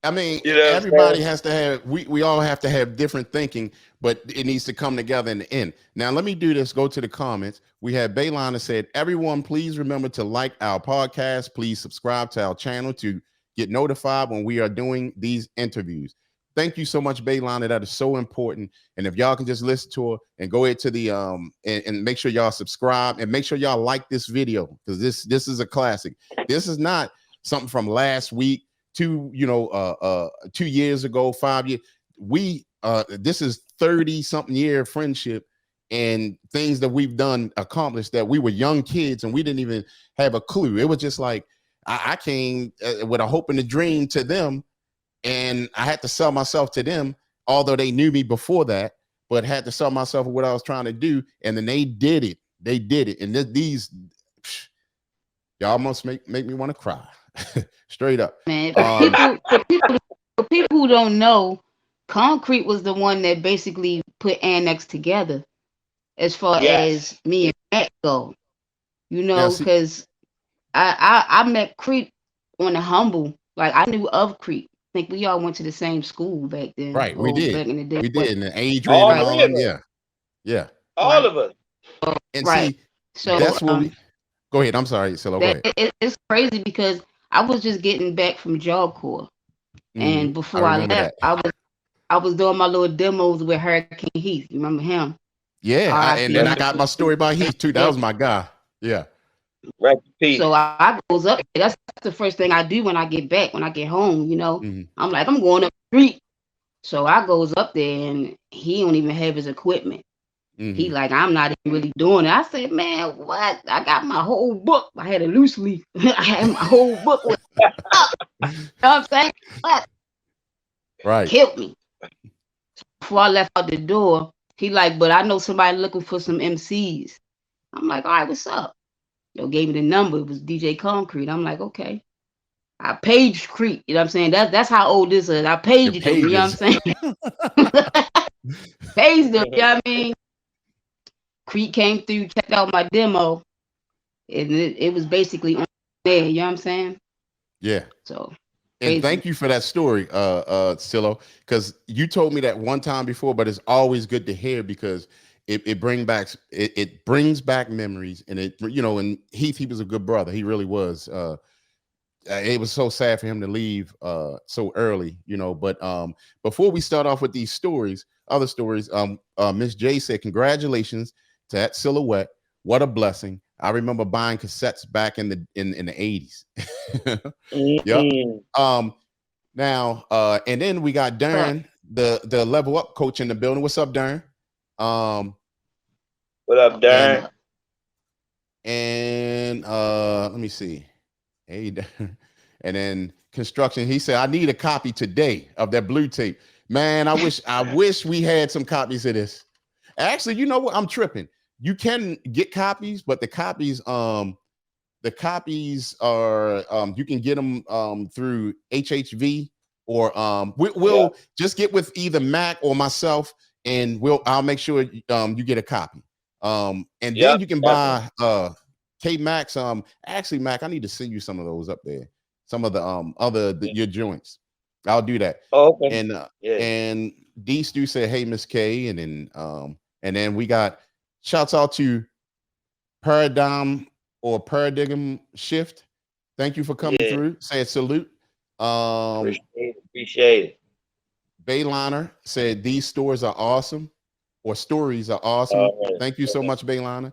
I mean, You know what I'm everybody saying? has to have, we all have to have different thinking, but it needs to come together in the end. Now, let me do this. Go to the comments. We had Baylon that said, everyone, please remember to like our podcast. Please subscribe to our channel to get notified when we are doing these interviews. Thank you so much, Baylon. That is so important. And if y'all can just listen to her and go ahead to the and make sure y'all subscribe and make sure y'all like this video, because this is a classic. This is not something from last week. 2 years ago, 5 years. This is 30 something year friendship and things that we've done accomplished that we were young kids and we didn't even have a clue. It was just like I came with a hope and a dream to them, and I had to sell myself to them, although they knew me before that, but had to sell myself with what I was trying to do, and then they did it. And y'all almost make me want to cry. Straight up. Man, for people who don't know, Concrete was the one that basically put Annexx together as far Yes. as me and Matt go. You Now know, see, because I met Creep on the humble. Like I knew of Creep. think we all went to the same school back then. Right, we Oh, did. back in the day. We did. And Adrian All and Right, three of us, yeah. Yeah. all right, of us. And right. see, So that's what we go ahead. I'm sorry, Silo. Go that ahead. it's crazy because I was just getting back from Job Corps, and I before I remember left, that. I was doing my little demos with Hurricane Heath. You remember him? Yeah, and R.I.P. then Rest I in got peace. my story about Heath too. That Yeah. was my guy. Yeah. Rest in peace. So I goes up. That's the first thing I do when I get back, when I get home. hmm I'm like, I'm going up the street. So I goes up there, and he don't even have his equipment. He hmm like, I'm not even really doing it. I said, man, what? I got my whole book. I had a loose leaf. I had my whole book with up. You know what I'm saying? What? Right. Killed me. Before I left out the door, he like, but I know somebody looking for some MCs. I'm like, all right, what's up? Yo, gave me the number. It was DJ Concrete. I'm like, okay. I paged Creek. You know what I'm saying? That's how old this is. I Your paged him. You know what I'm pages. saying? Paged him. You know what I mean? Creek came through, checked out my demo, and it was basically on there. You know what I'm saying? Yeah. So And crazy. thank you for that story, Silo, because you told me that one time before, but it's always good to hear because it brings back memories, and and Heath, he was a good brother. He really was. It was so sad for him to leave so early, But before we start off with these stories, other stories, Miss J said, "Congratulations to that Silhouette. What a blessing! I remember buying cassettes back in the 80s." Yep. Mm. Now, and then we got Darren, the level up coach in the building. What's up, Darren? What up, And Darren? let me see. Hey, Darren. And then construction. He said, "I need a copy today of that blue tape." Man, I wish we had some copies of this. Actually, you know what? I'm tripping. You can get copies, but the copies are you can get them through HHV or we'll just get with either Mac or myself, and I'll make sure you get a copy. And then you can buy K Max. Actually, Mac, I need to send you some of those up there. Some of the your joints. I'll do that. Oh, okay. And Yeah. and D Stu said, "Hey, Miss K," and then we got shouts out to Paradigm or Paradigm Shift. Thank you for coming Yeah. through. Said salute. Appreciate it. Bayliner said these stores are awesome, or stories are awesome. Thank you so much, Bayliner.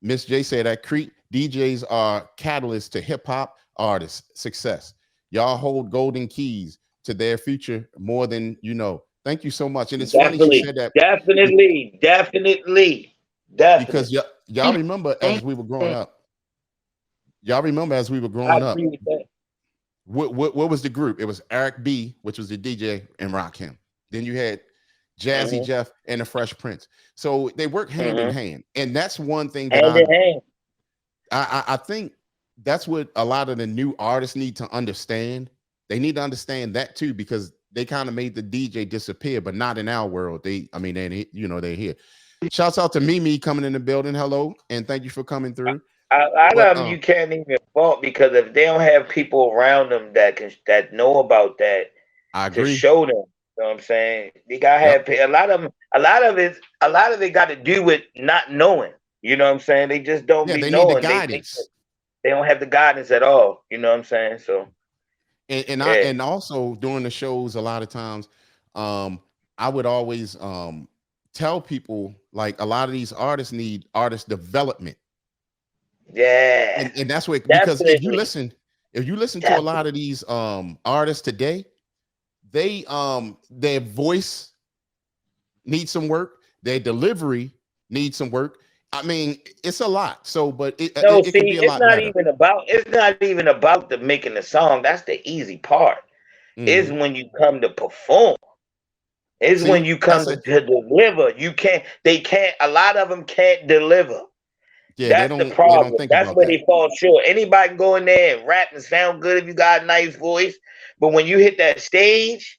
Miss J said that Creek DJs are catalysts to hip hop artists' success. Y'all hold golden keys to their future more than you know. Thank you so much. And it's funny she said that Definitely. because y'all remember as we were growing up. Y'all remember as we were growing up. Agree with that. What was the group? It was Eric B, which was the DJ, and Rakim. Then you had Jazzy Jeff and the Fresh Prince. So they work hand in hand, and that's one thing that I think that's what a lot of the new artists need to understand. They need to understand that too, because they kind of made the DJ disappear, but not in our world. They're here. Shouts out to Mimi coming in the building. Hello, and thank you for coming through. A lot of them you can't even fault because if they don't have people around them that know about that I to agree. show them, you know what I'm saying? They gotta have a lot of them. A lot of it got to do with not knowing. You know what I'm saying? They just don't be they knowing. need the guidance. They don't have the guidance at all. You know what I'm saying? So, and also during the shows, a lot of times, I would always tell people like a lot of these artists need artist development. Yeah, and that's what, because if you listen to a lot of these artists today, they their voice needs some work, their delivery needs some work. I mean, it's a lot. So, but it could be a lot better. It's not even about the making the song. That's the easy part. Is when you come to perform. Is when you come to deliver. They can't. A lot of them can't deliver. Yeah, that's the problem. They don't think That's about where that. they fall short. Anybody can go in there and rap and sound good if you got a nice voice, but when you hit that stage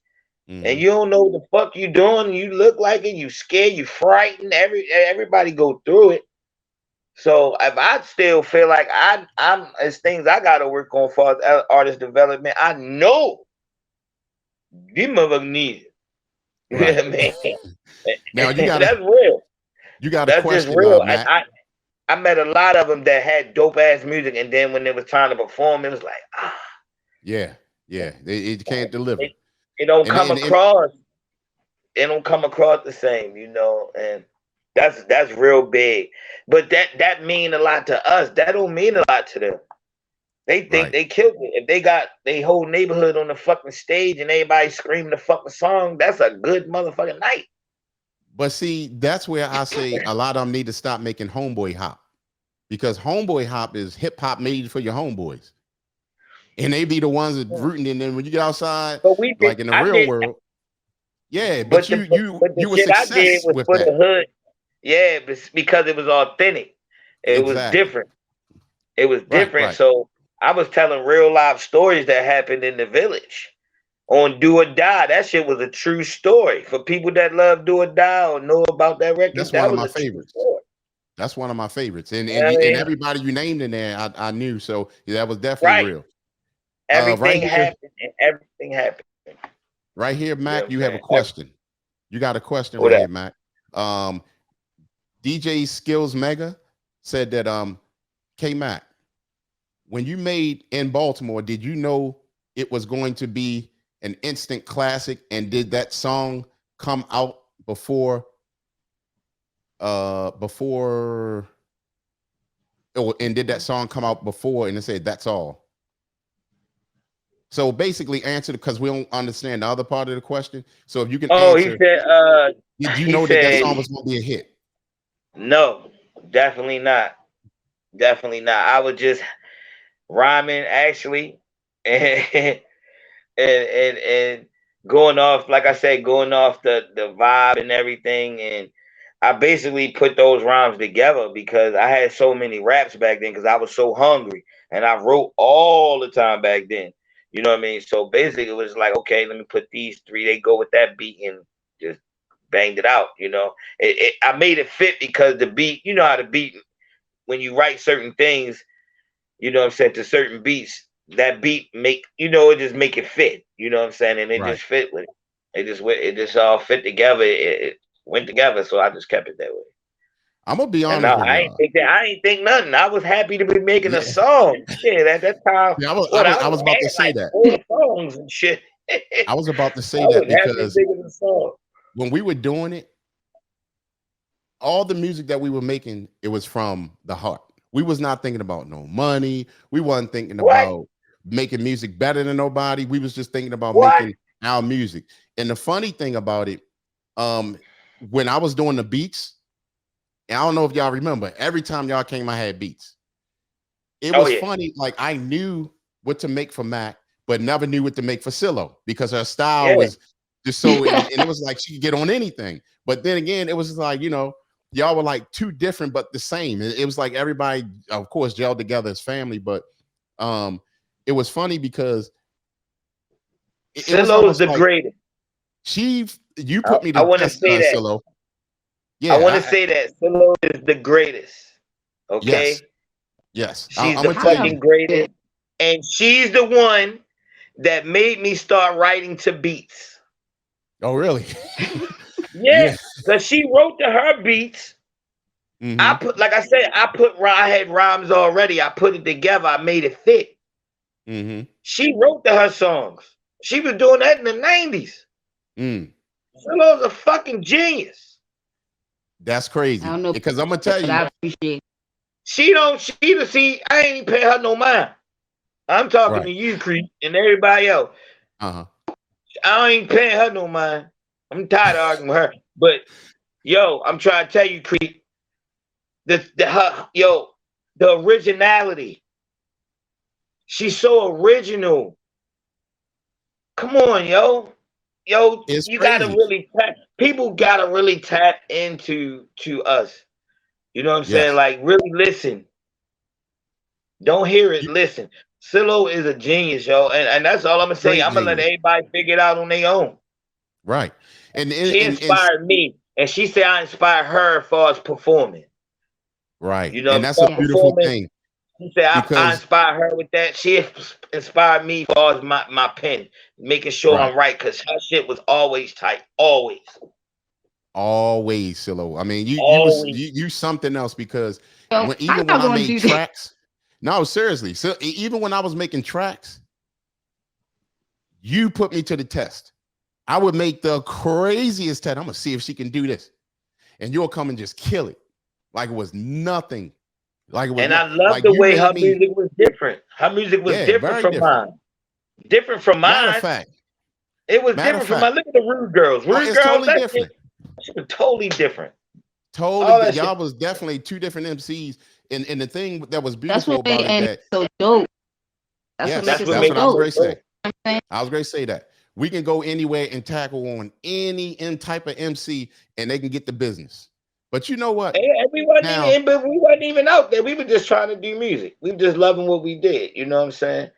and you don't know what the fuck you doing, you look like it, you scared, you frightened. Everybody go through it. So if I still feel like I'm as things I got to work on for artist development, I know You motherfuckers need it. You know Right. what I mean? Now That's real. you got a That's just question, real. Matt. I met a lot of them that had dope ass music, and then when it was time to perform, it was like, Yeah, yeah, it can't deliver. it don't And come across. It don't come across the same, you know, and that's real big. But that mean a lot to us. That don't mean a lot to them. They think right. they killed it. If they got their whole neighborhood on the fucking stage and everybody screaming the fucking song, that's a good motherfucking night. But see, that's where I say a lot of them need to stop making homeboy hop, because homeboy hop is hip hop made for your homeboys, and they be the ones that rooting. And then when you get outside, But we did. like in the I real did. world, yeah. But But you the were shit I did success was with for that. the hood. Yeah, but because it was authentic. It was Exactly. different. It was Right. different. Right. So I was telling real life stories that happened in the village on Do or Die. That shit was a true story. For people that love Do or Die or know about that record, That's one that of was my a true favorites. story. That's one of my favorites. And You know what I and mean? everybody you named in there, I knew. So yeah, that was definitely Right. real. Right Everything here, happened and everything happened. right here, You know what Mac. I'm You have a saying? question. You got a question What right up? here, Mac. Um, DJ Skills Mega said that K Mac, when you made In Baltimore, did you know it was going to be an instant classic? And did that song come out before and did that song come out before and it said that's all? So basically answer, because we don't understand the other part of the question. So if you can Oh, answer, did you he know that that said song was going to be a hit? no, definitely not. Definitely not. I was just rhyming actually and and going off, like I said, going off the vibe and everything. And I basically put those rhymes together because I had so many raps back then because I was so hungry and I wrote all the time back then. You know what I mean? So basically, it was like, okay, let me put these three. They go with that beat and just banged it out. You know, I made it fit because the beat. You know how the beat when you write certain things. You know what I'm saying, to certain beats, that beat make, it just make it fit. You know what I'm saying? And it Right. just fit with it. It just all fit together. It went together. So I just kept it that way. I'm gonna be And honest now with y'all. I ain't think nothing. I was happy to be making a Yeah, song. Shit, at that time, yeah, I was, I what was, I I was about to had say like that. 4 songs and shit. I I was about to say that was happy because making a song. when we were doing it, all the music that we were making, it was from the heart. We was not thinking about no money. We wasn't thinking What? about making music better than nobody. We was just thinking about What? making our music. And the funny thing about it, when I was doing the beats, and I don't know if y'all remember, every time y'all came, I had beats. It Oh was yeah. funny. Like I knew what to make for Mac, but never knew what to make for Silo because her style Yeah. was just so, and it was like she could get on anything. But then again, it was like, y'all were like two different but the same. It was like everybody, of course, gelled together as family. But it was funny because it was Silo's almost the like greatest. you put me I to want to test, say that. Silo. I want Yeah, to say that Silo is the greatest. yes, Okay, yes. she's I'm the gonna tell you. fucking greatest, and she's the one that made me start writing to beats. Oh, really? Yeah, Yeah. because she wrote to her beats. I Hmm. put, like I said, I had rhymes already. I put it together. I made it fit. Hmm. She wrote to her songs. She was doing that in the 90s. Mm. Silo's a fucking genius. That's I crazy. don't know, Because I'm gonna tell but you. I appreciate it. See, I ain't even pay her no mind. I'm talking Right. to you, Creep, and everybody else. Uh-huh. I ain't paying her no mind. I'm tired of arguing with her. But yo, I'm trying to tell you, Creep, the originality. She's so original. Come on, yo. Yo, It's you gotta crazy. really people gotta really tap into to us. You know what I'm saying? Yes. Like really listen. Don't hear it, You- listen. Silo is a genius, yo. And that's all I'm gonna say. Straight I'm gonna let genius. everybody figure it out on their own. Right. And She inspired me, and she said I inspired her as far as performing. right. You know, And as that's a far as Yeah. beautiful performing, thing. She said I because inspired her with that. She inspired me as far as my pen, making sure right, I'm right, because her shit was always tight. Always. always Silo. I mean, Always. you something else because So when I'm even when not I gonna made do that. tracks, no, seriously, so even when I was making tracks, you put me to the test. I would make the craziest test. I'm gonna see if she can do this, and you'll come and just kill it, like it was nothing. Like it was And not I love like the you way made her me. music was different. Her music was Yeah, different very from different. mine. Different from Matter of mine. fact, It was matter of different from mine. fact, Look at the Rude Girls. oh, Rude it's Girls, totally that shit, different. shit was totally different. Totally, All that shit. y'all was definitely two different MCs, and the thing that was That's beautiful what make about it it that so dope. That's what make yes, That's it what so that's what makes I was it dope. going so to say. dope. You know what I'm saying? I was going to say that we can go anywhere and tackle on any type of MC, and they can get the business. But you know what? And we wasn't Now, even, but we wasn't even out there. We were just trying to do music. We were just loving what we did. You know what I'm saying? You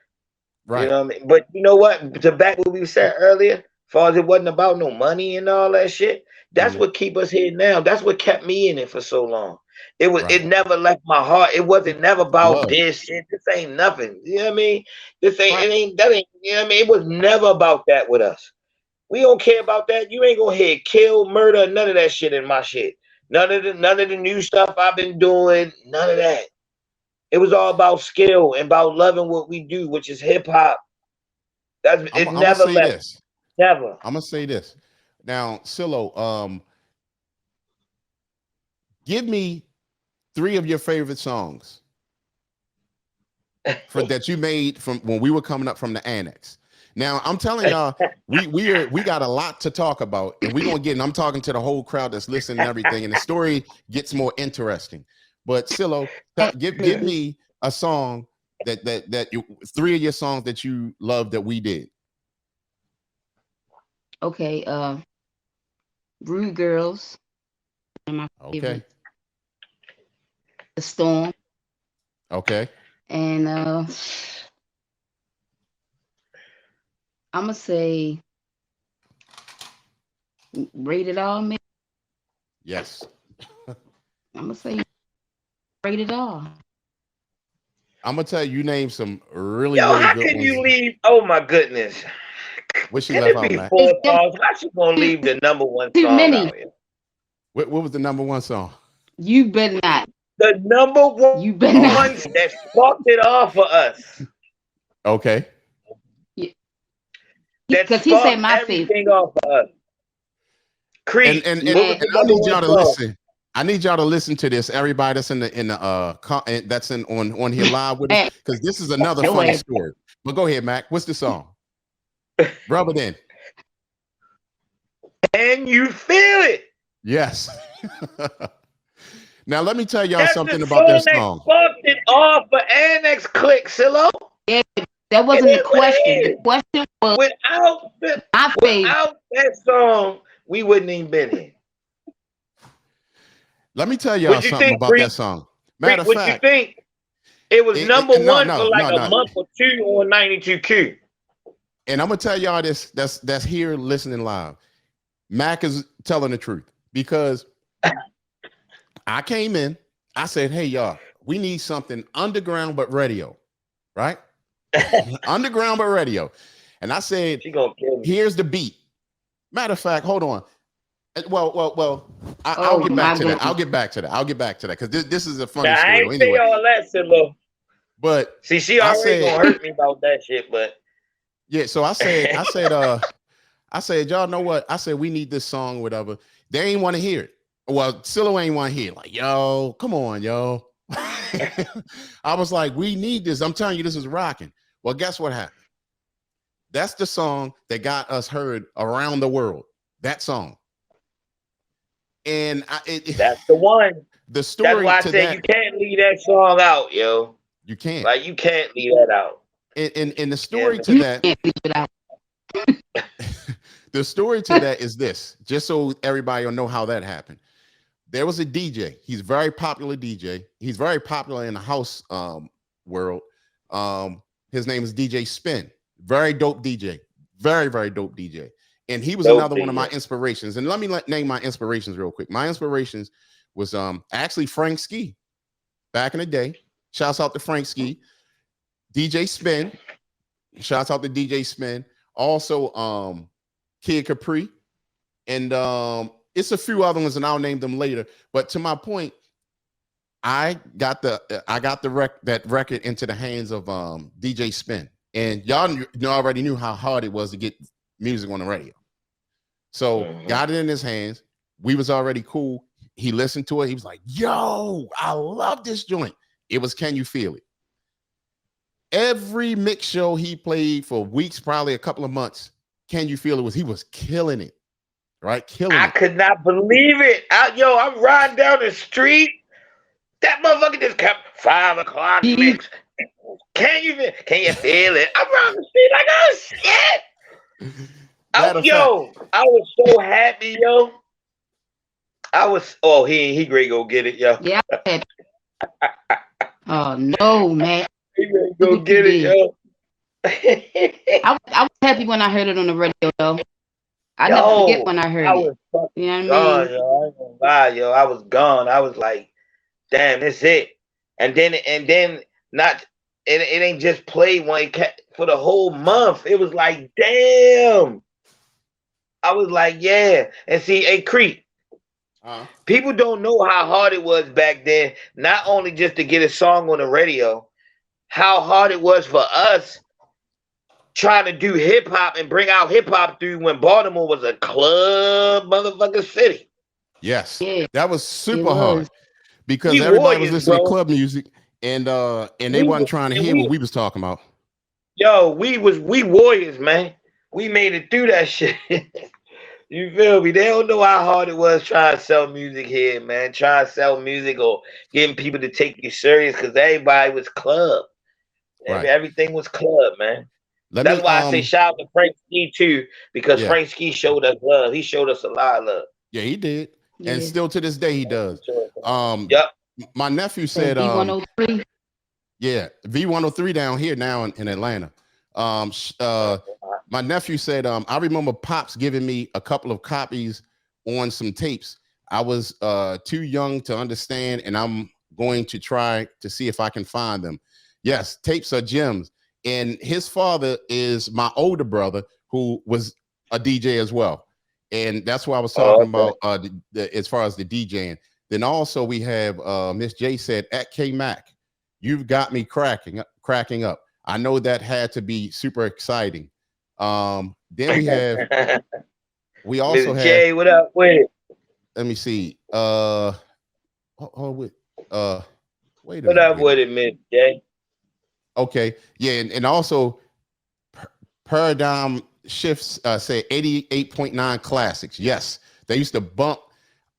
right? know what I mean? But you know what? To back what we said earlier, as far as it wasn't about no money and all that shit, that's Mhm. what keep us here now. That's what kept me in it for so long. It Right. never left my heart. It wasn't never about Love. this shit. This ain't nothing. You know what I mean? This ain't Right. it ain't that ain't you know what I mean? It was never about that with us. We don't care about that. You ain't gonna hear kill, murder, none of that shit in my shit. None of the new stuff I've been doing, none of that. It was all about skill and about loving what we do, which is hip hop. That's I'm it gonna never say left. this. Never. I'm gonna say this. Now, Silo, give me 3 of your favorite songs for that you made from when we were coming up from the Annex. Now, I'm telling y'all, we got a lot to talk about, and we're gonna get. And I'm talking to the whole crowd that's listening and everything, and the story gets more interesting. But Silo, give me a song that you 3 of your songs that you love that we did. Okay, Rude Girls, one of my Okay, favorite. The Storm, okay, and I'm gonna say Rated R. Maybe yes. I'm gonna say Rated R. I'm gonna tell you, you name some really, Yo, really how good can ones. you leave? Oh my goodness. What she Can left it out, be Mac? four It's songs? How she gonna too, leave the number one too song many. out here? What was the number 1 song? You better not. The number You better Oh, not. one that sparked it off for us. okay. That Because he said sparked my favorite. everything off for us. And Creek. and and, What was Yeah. the I number need one y'all to song? listen. I need y'all to listen to this. Everybody that's in the that's in on here live with us, Hey, because this is another go funny ahead. story. But go ahead, Mac. What's the song? Rub it in. And you feel it. Yes. Now let me tell y'all That's the something about that song that song. sparked it off for Annexx Clique, Silo. Yeah, that It wasn't the is what question. The it is. question was my favorite. Without that song, we wouldn't even been here. Let me tell y'all What you something think, about that Creek? song. Matter Creek, of what you fact, think? It was number no, one for no, like no, a no. month or two on 92Q. And I'm gonna tell y'all this. That's here listening live. Mac is telling the truth because I came in. I said, "Hey, y'all, we need something underground but radio, right? Underground but radio." And I said, She gonna kill me. "Here's the beat." Matter of fact, hold on. Well. I'll Oh get back my to that. I'll goodness. get back to that. I'll get back to that because this is a funny Now I story. ain't say Anyway, all that, Silo. but See, she I already said, gonna hurt me about that shit, but yeah. So I said, y'all know what? I said we need this song, whatever. They ain't want to hear it. Well, Silo ain't want to hear it. Like, yo, come on, yo. I was like, we need this. I'm telling you, this is rocking. Well, guess what happened? That's the song that got us heard around the world. That song. And that's the one. the That's story why I to said you that, can't leave that song out, yo. you can't. Like you can't leave that out. And the Yeah, story man. to You that, can't leave it out. the story to that is this, just so everybody will know how that happened. There was a DJ. He's a very popular DJ. He's very popular in the house world. His name is DJ Spin. Very dope DJ. Very, very dope DJ. And he was Dope another one of my DJ. inspirations. And let me name my inspirations real quick. My inspirations was actually Frank Ski back in the day. Shouts out to Frank Ski, DJ Spin. Shouts out to DJ Spin. Also, Kid Capri, and it's a few other ones, and I'll name them later. But to my point, I got that record into the hands of DJ Spin, and y'all already knew how hard it was to get music on the radio. So got it in his hands. We was already cool. He listened to it. He was like, "Yo, I love this joint." It was "Can You Feel It?" Every mix show he played for weeks, probably a couple of months. "Can You Feel It?" He was killing it, right? I could not believe it. I'm riding down the street. That motherfucker just kept 5 o'clock mix. Can you feel it? I'm riding the street like, oh shit. I was so happy, yo. He great go get it, yo. Yeah. Oh no, man. He great go get it, yo. I was happy when I heard it on the radio, though. I never forget when I heard it. You know what I mean? Yo, I ain't gonna lie, yo. I was gone. I was like, damn, that's it. And then not it ain't just played for the whole month. It was like, damn. I was like, yeah. And see, hey, Creek, people don't know how hard it was back then, not only just to get a song on the radio, how hard it was for us trying to do hip hop and bring out hip hop through when Baltimore was a club motherfucking city. Yes. Yeah. That was super hard because everybody was listening to club music and they wasn't trying to hear what we was talking about. Yo, we warriors, man. We made it through that shit. You feel me? They don't know how hard it was trying to sell music here, man. Trying to sell music or getting people to take you serious because everybody was club. Right. Everything was club, man. That's why I say shout out to Frank Ski too, because Frank Ski showed us love. He showed us a lot of love. Yeah, he did. Yeah. And still to this day he does. My nephew said V103. Yeah, V103 down here now in Atlanta. My nephew said, I remember Pops giving me a couple of copies on some tapes. I was too young to understand, and I'm going to try to see if I can find them. Yes, tapes are gems. And his father is my older brother, who was a DJ as well. And that's what I was talking about as far as the DJing. Then also we have Miss J said, at K Mack, you've got me cracking up. I know that had to be super exciting. Then we also have Jay, what up with it? Let me see. Wait a minute. What up with it, Miss Jay? Okay, yeah, and also Paradigm Shifts say 88.9 classics. Yes, they used to bump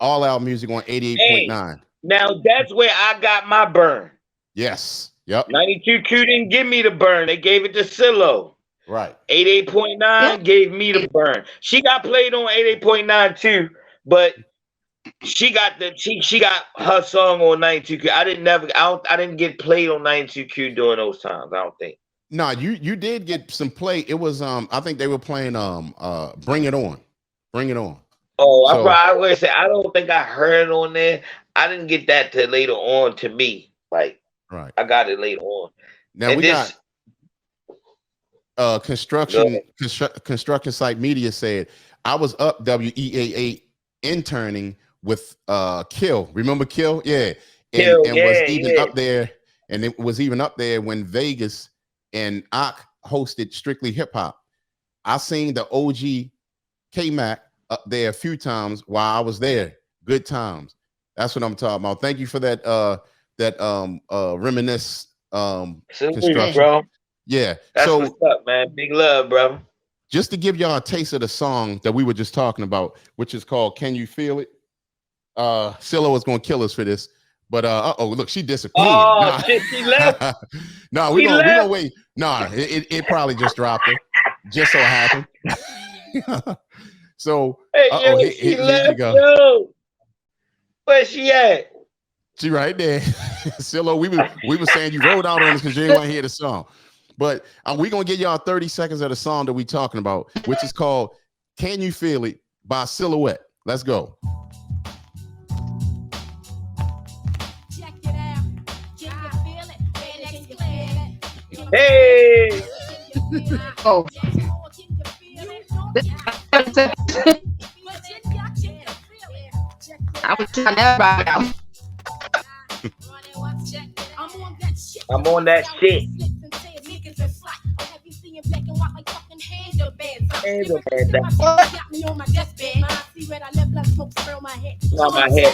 all our music on 88.9. Now that's where I got my burn. Yes. Yep. 92Q didn't give me the burn. They gave it to Silo. Right. 88.9 gave me the burn. She got played on 88.9 too, but she got her song on 92Q. I didn't get played on 92Q during those times. I don't think. No, you did get some play. It was I think they were playing Bring It On. Bring It On. Oh, so, I probably would say I don't think I heard it on there. I didn't get that till later on to me. Like, right. I got it later on. Now we got construction site media said I was up WEAA interning with Kill. Remember Kill? Yeah. And was even up there, and it was even up there when Vegas and Ak hosted Strictly Hip Hop. I seen the OG K Mack up there a few times while I was there. Good times. That's what I'm talking about. Thank you for that reminisce construction. Bro. Yeah. That's what's up, man. Big love, bro. Just to give y'all a taste of the song that we were just talking about, which is called Can You Feel It? Silo is gonna kill us for this. But look, she disappeared. Oh, shit, she left. No, we gonna wait. No, it probably just dropped her. Just so happened. So hey, she left, yo. Where's she at? She right there. Silo, we were saying you rolled out on us because you didn't want to hear the song. But we're gonna get y'all 30 seconds of the song that we're talking about, which is called Can You Feel It by Silouette. Let's go. Check it out. Can you feel it? Hey. Oh. I was trying everybody out. I'm on that shit. On my head.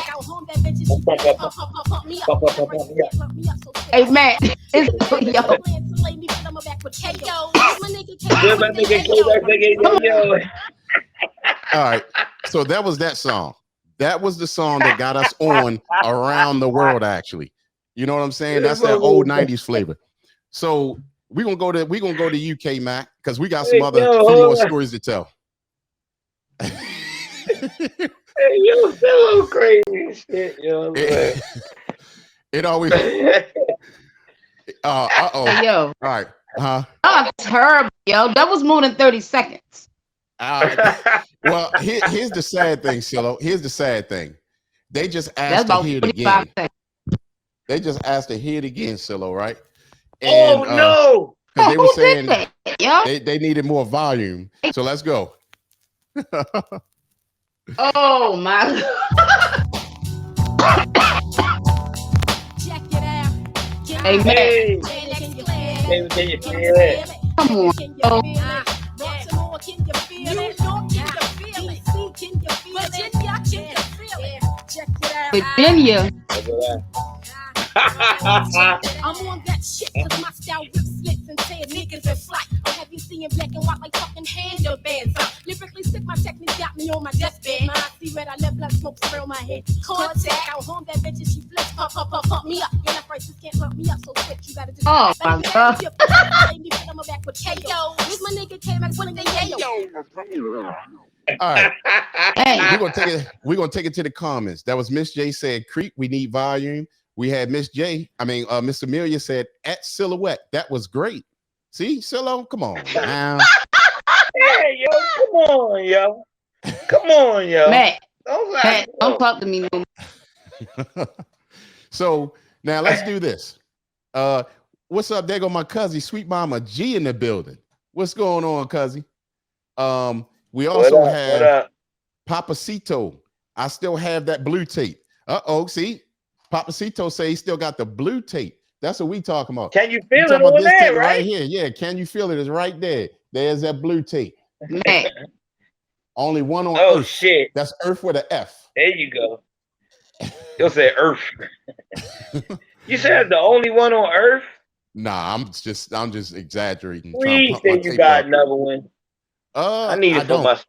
Hey man, it's yo. Where's my nigga K-Mack? Yo. All right. So that was that song. That was the song that got us on around the world, actually. You know what I'm saying? That's that old 90s flavor. So we're gonna go to UK, Mac, because we got some few more stories to tell. Hey, yo, so crazy shit, yo. It always uh-oh. Hey, yo. All right. Huh? Oh, terrible, yo. That was more than 30 seconds. Well, here's the sad thing, Silo. Here's the sad thing. They just asked That's to hear it again. They just asked to hear it again, Silo, right? And, no! Because they were saying they needed more volume. So let's go. Oh my Check it out. Hey man. Hey. Can you feel it? Come on. Oh. Baltimore, can you feel it? New York, can you feel it? DC, can you feel it? Virginia, can you feel it? Check it out. Virginia. I'm on that shit cause my style rips slits and tears niggas in flight. Or have you seen black and white like fucking handlebars? Lyrically sick, my technique got me on my deathbed. My cigarette, I let blood smoke around my head. Contact, out home that bitch and she flips, pump me up. Your left prices can't pump me up, so quick you gotta just. Oh my god. I'm back with KO. Where's my nigga K Mack winning the yayo? All right. Hey. We're gonna take it to the comments. That was Miss J said, Creep, we need volume. We had Miss Miss Amelia said at Silhouette. That was great. See, Silo, come on now. Hey, yo, come on, yo. Come on, yo. Matt, Don't talk to me no more. So now let's do this. What's up? There go my cousin, Sweet Mama G in the building. What's going on, cousin? We also have Papacito. I still have that blue tape. See? Papacito say he still got the blue tape. That's what we talking about. Can you feel it over there, right here? Yeah, can you feel it? It's right there. There's that blue tape. Man. Only one on Earth. Oh shit. That's Earth with an F. There you go. You'll say Earth. You said the only one on Earth? Nah, I'm just exaggerating. Please say you got another one. I need to put my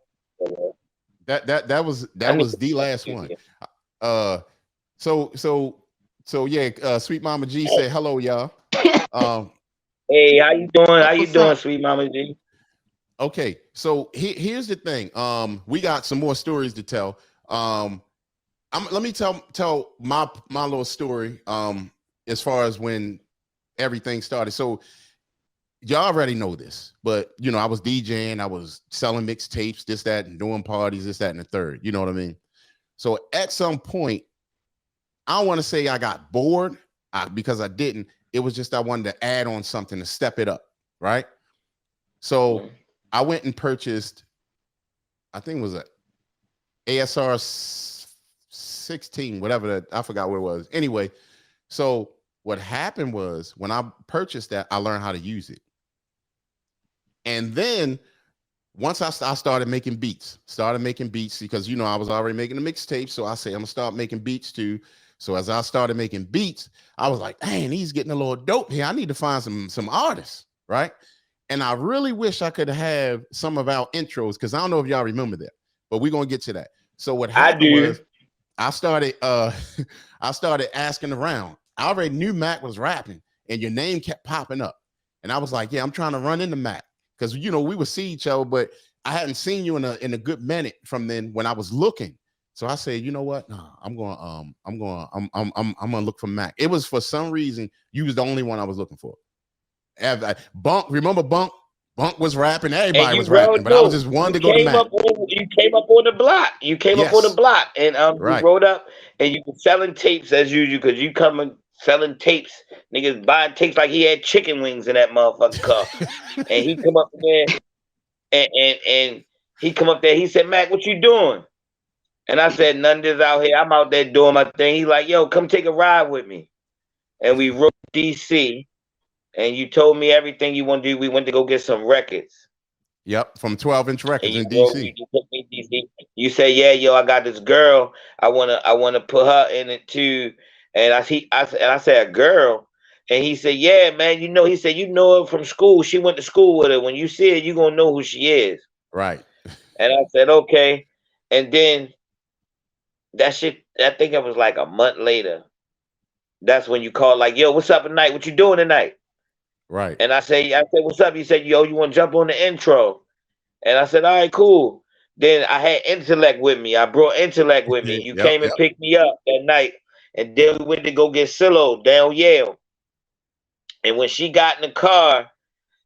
that was the last one. So yeah, Sweet Mama G said hello, y'all. Hey, how you doing? How you doing, Sweet Mama G? Okay, so here's the thing. We got some more stories to tell. Let me tell my little story. As far as when everything started. So y'all already know this, but you know, I was DJing, I was selling mixtapes, this, that, and doing parties, this, that, and the third. You know what I mean? So at some point, I don't want to say I got bored because I didn't. It was just I wanted to add on something to step it up, right? So I went and purchased, I think it was a ASR 16, whatever I forgot what it was. Anyway, so what happened was when I purchased that, I learned how to use it. And then once I started making beats because, you know, I was already making a mixtape. So I say, I'm gonna start making beats too. So as I started making beats, I was like, dang, he's getting a little dope here. I need to find some artists, right? And I really wish I could have some of our intros because I don't know if y'all remember that, but we're gonna get to that. So what happened was I started asking around. I already knew Mac was rapping and your name kept popping up. And I was like, yeah, I'm trying to run into Mac. Because, you know, we would see each other, but I hadn't seen you in a good minute from then when I was looking. So I said, you know what? No, I'm gonna look for Mac. It was for some reason you was the only one I was looking for. Bunk, remember Bunk? Bunk was rapping, everybody was rapping, but I was just one to go to Mac. You came up on the block. You came up on the block and you rode up and you were selling tapes as usual because you coming selling tapes. Niggas buying tapes like he had chicken wings in that motherfucking car. And he come up there and he come up there. He said, Mac, what you doing? And I said, none of this out here. I'm out there doing my thing. He like, yo, come take a ride with me. And we rode DC. And you told me everything you want to do. We went to go get some records. Yep, from 12-inch records in DC. DC. You say, yeah, yo, I got this girl. I wanna put her in it too. And I said, a girl. And he said, yeah, man, he said, you know her from school. She went to school with her. When you see her, you're gonna know who she is. Right. And I said, okay. And then that shit, I think it was like a month later. That's when you called, like, yo, what's up tonight? What you doing tonight? Right. And I said, what's up? He said, yo, you want to jump on the intro? And I said, all right, cool. Then I had Intellect with me. I brought Intellect with me. You came and picked me up that night. And then we went to go get Silo down Yale. And when she got in the car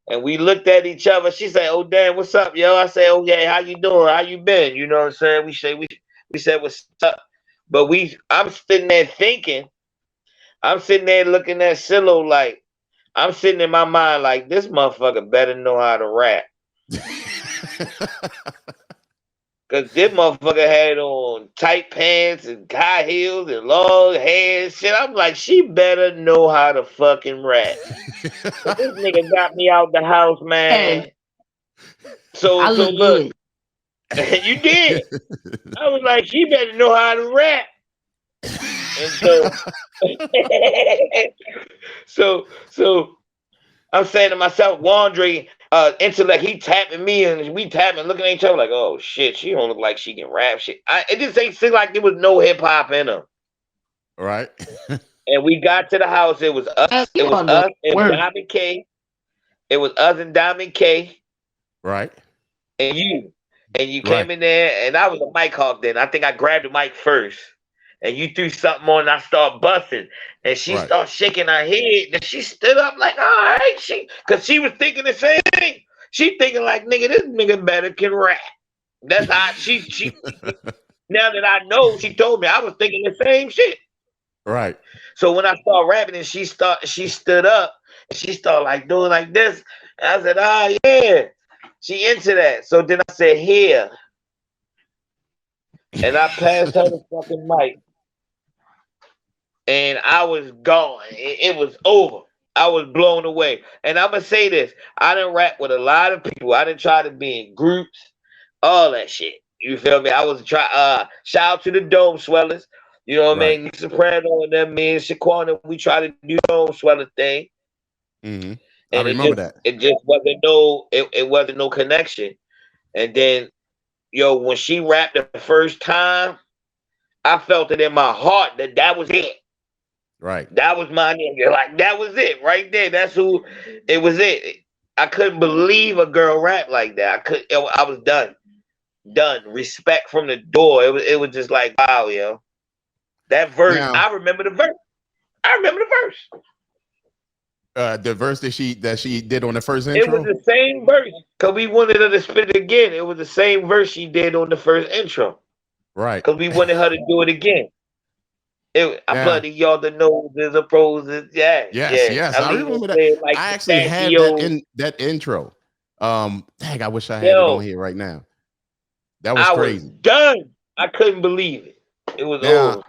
and we looked at each other, she said, oh, damn, what's up, yo? I said, oh, yeah, how you doing? How you been? You know what I'm saying? We said, what's up? But I'm sitting there thinking, I'm sitting there looking at Silo like, I'm sitting in my mind like, this motherfucker better know how to rap. Because this motherfucker had on tight pants and high heels and long hair and shit. I'm like, she better know how to fucking rap. But this nigga got me out the house, man. So look, you did. I was like, she better know how to rap. And so I'm saying to myself, wandering, Intellect, he tapping me and we tapping, looking at each other like, oh shit, she don't look like she can rap shit. It just ain't seem like there was no hip hop in her. Right. And we got to the house. It was us. It was us and Diamond K. It was us and Diamond K. Right. And you came in there, and I was a mic hawk then. I think I grabbed the mic first. And you threw something on, and I start busting. And she started shaking her head. And she stood up like, all right. Because she was thinking the same thing. She thinking like, nigga, this nigga better can rap. That's how she now that I know, she told me, I was thinking the same shit. Right. So when I started rapping and she stood up, and she started like doing like this. And I said, yeah. She into that. So then I said, here. And I passed her the fucking mic. And I was gone. It was over. I was blown away. And I'm going to say this. I done rap with a lot of people. I done try to be in groups. All that shit. You feel me? I was shout out to the Dome Swellers. You know what I mean? Soprano and them, me and Shaquana, we tried to do Dome Sweller thing. Mm-hmm. And I remember that. It just wasn't it wasn't no connection. And then, yo, when she rapped the first time, I felt it in my heart that was it. Right. That was my nigga. Like, that was it right there. That's who it was. I couldn't believe a girl rap like that. I was done. Respect from the door. It was just like, wow, yo. That verse, now, I remember the verse. The verse that she did on the first intro? It was the same verse. Because we wanted her to spit it again. It was the same verse she did on the first intro. Right. Because we wanted her to do it again. I bloody y'all to know there's a pros. Yes. I remember that. Like I actually had that intro. Dang, I wish I had it on here right now. That was crazy. Was done. I couldn't believe it. It was over.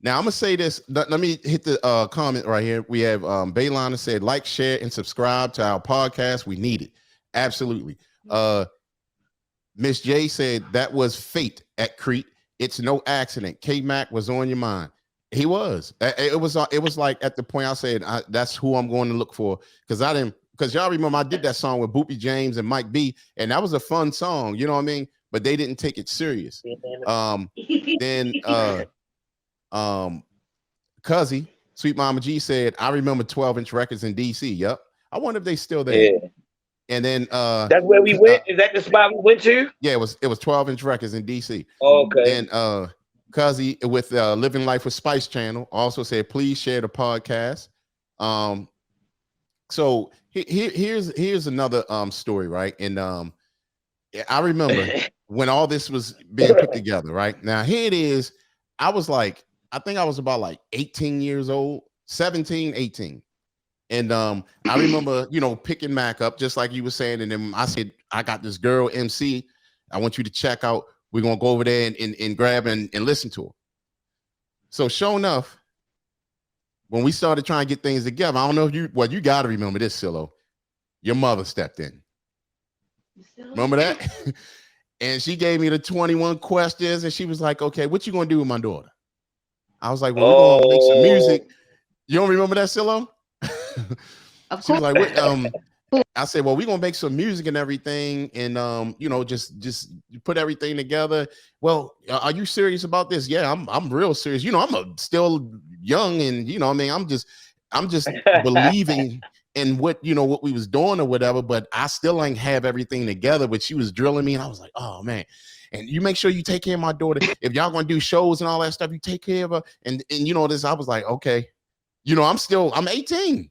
Now I'm gonna say this. Let me hit the comment right here. We have Baylana said, like, share, and subscribe to our podcast. We need it. Absolutely. Miss J said that was fate at Crete. It's no accident. K Mack was on your mind. He was. It was like at the point I said that's who I'm going to look for, because y'all remember I did that song with Boopy James and Mike B, and that was a fun song, you know what I mean? But they didn't take it serious. Then Cuzzy, Sweet Mama G said, I remember 12-inch records in DC. Yep. I wonder if they still there. Yeah. And then that's where we went. Is that the spot we went to? Yeah, it was 12-inch records in DC. Okay. And Cuzzy with Living Life with Spice channel also said, please share the podcast. So here's another story, right? And I remember when all this was being put together, right? Now here it is. I think I was about like 18 years old, 17, 18. And I remember, you know, picking Mac up just like you were saying. And then I said, I got this girl MC. I want you to check out. We're gonna go over there and grab and listen to her. So sure enough, when we started trying to get things together, I don't know if you got to remember this, Silo. Your mother stepped in. Remember that? And she gave me the 21 questions, and she was like, "Okay, what you gonna do with my daughter?" I was like, "Well, we're gonna make some music." You don't remember that, Silo? She was like, "What?" I said, "Well, we're gonna make some music and everything, and you know, just put everything together." Well, are you serious about this? Yeah, I'm real serious. You know, still young, and you know, I mean, I'm just believing in what we was doing or whatever, but I still ain't have everything together. But she was drilling me, and I was like, "Oh man." And you make sure you take care of my daughter. If y'all gonna do shows and all that stuff, you take care of her. And you know this, I was like, okay, you know, I'm 18.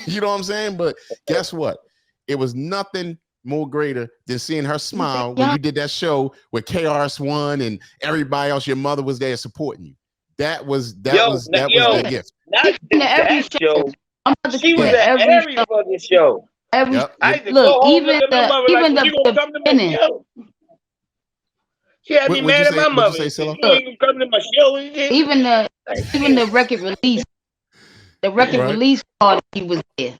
You know what I'm saying? But guess what? It was nothing more greater than seeing her smile when you did that show with KRS-One and everybody else. Your mother was there supporting you. That was the gift. Not that show. She was at every fucking show. Look, even the beginning. She had me mad at my mother. She didn't even come to my show. Even the record release. The record release party, he was there.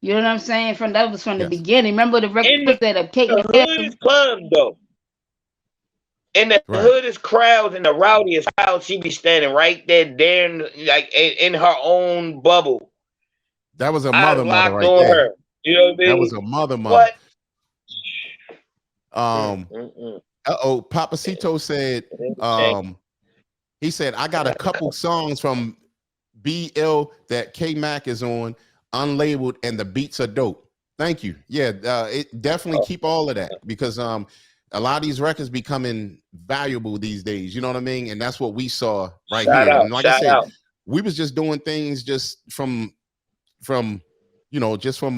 You know what I'm saying? That was from the beginning. Remember the record that of Kate. The hoodest club though. In the hoodest crowds and the rowdiest crowd, she be standing right there, like in her own bubble. That was a mother right there. Her. You know what I mean? That was a mother. What? Papacito said, he said, I got a couple songs from BL that K Mack is on, unlabeled, and the beats are dope. Thank you. Yeah, it definitely keep all of that, because a lot of these records becoming valuable these days. You know what I mean? And that's what we saw right here. And like I said, we was just doing things just from you know, just from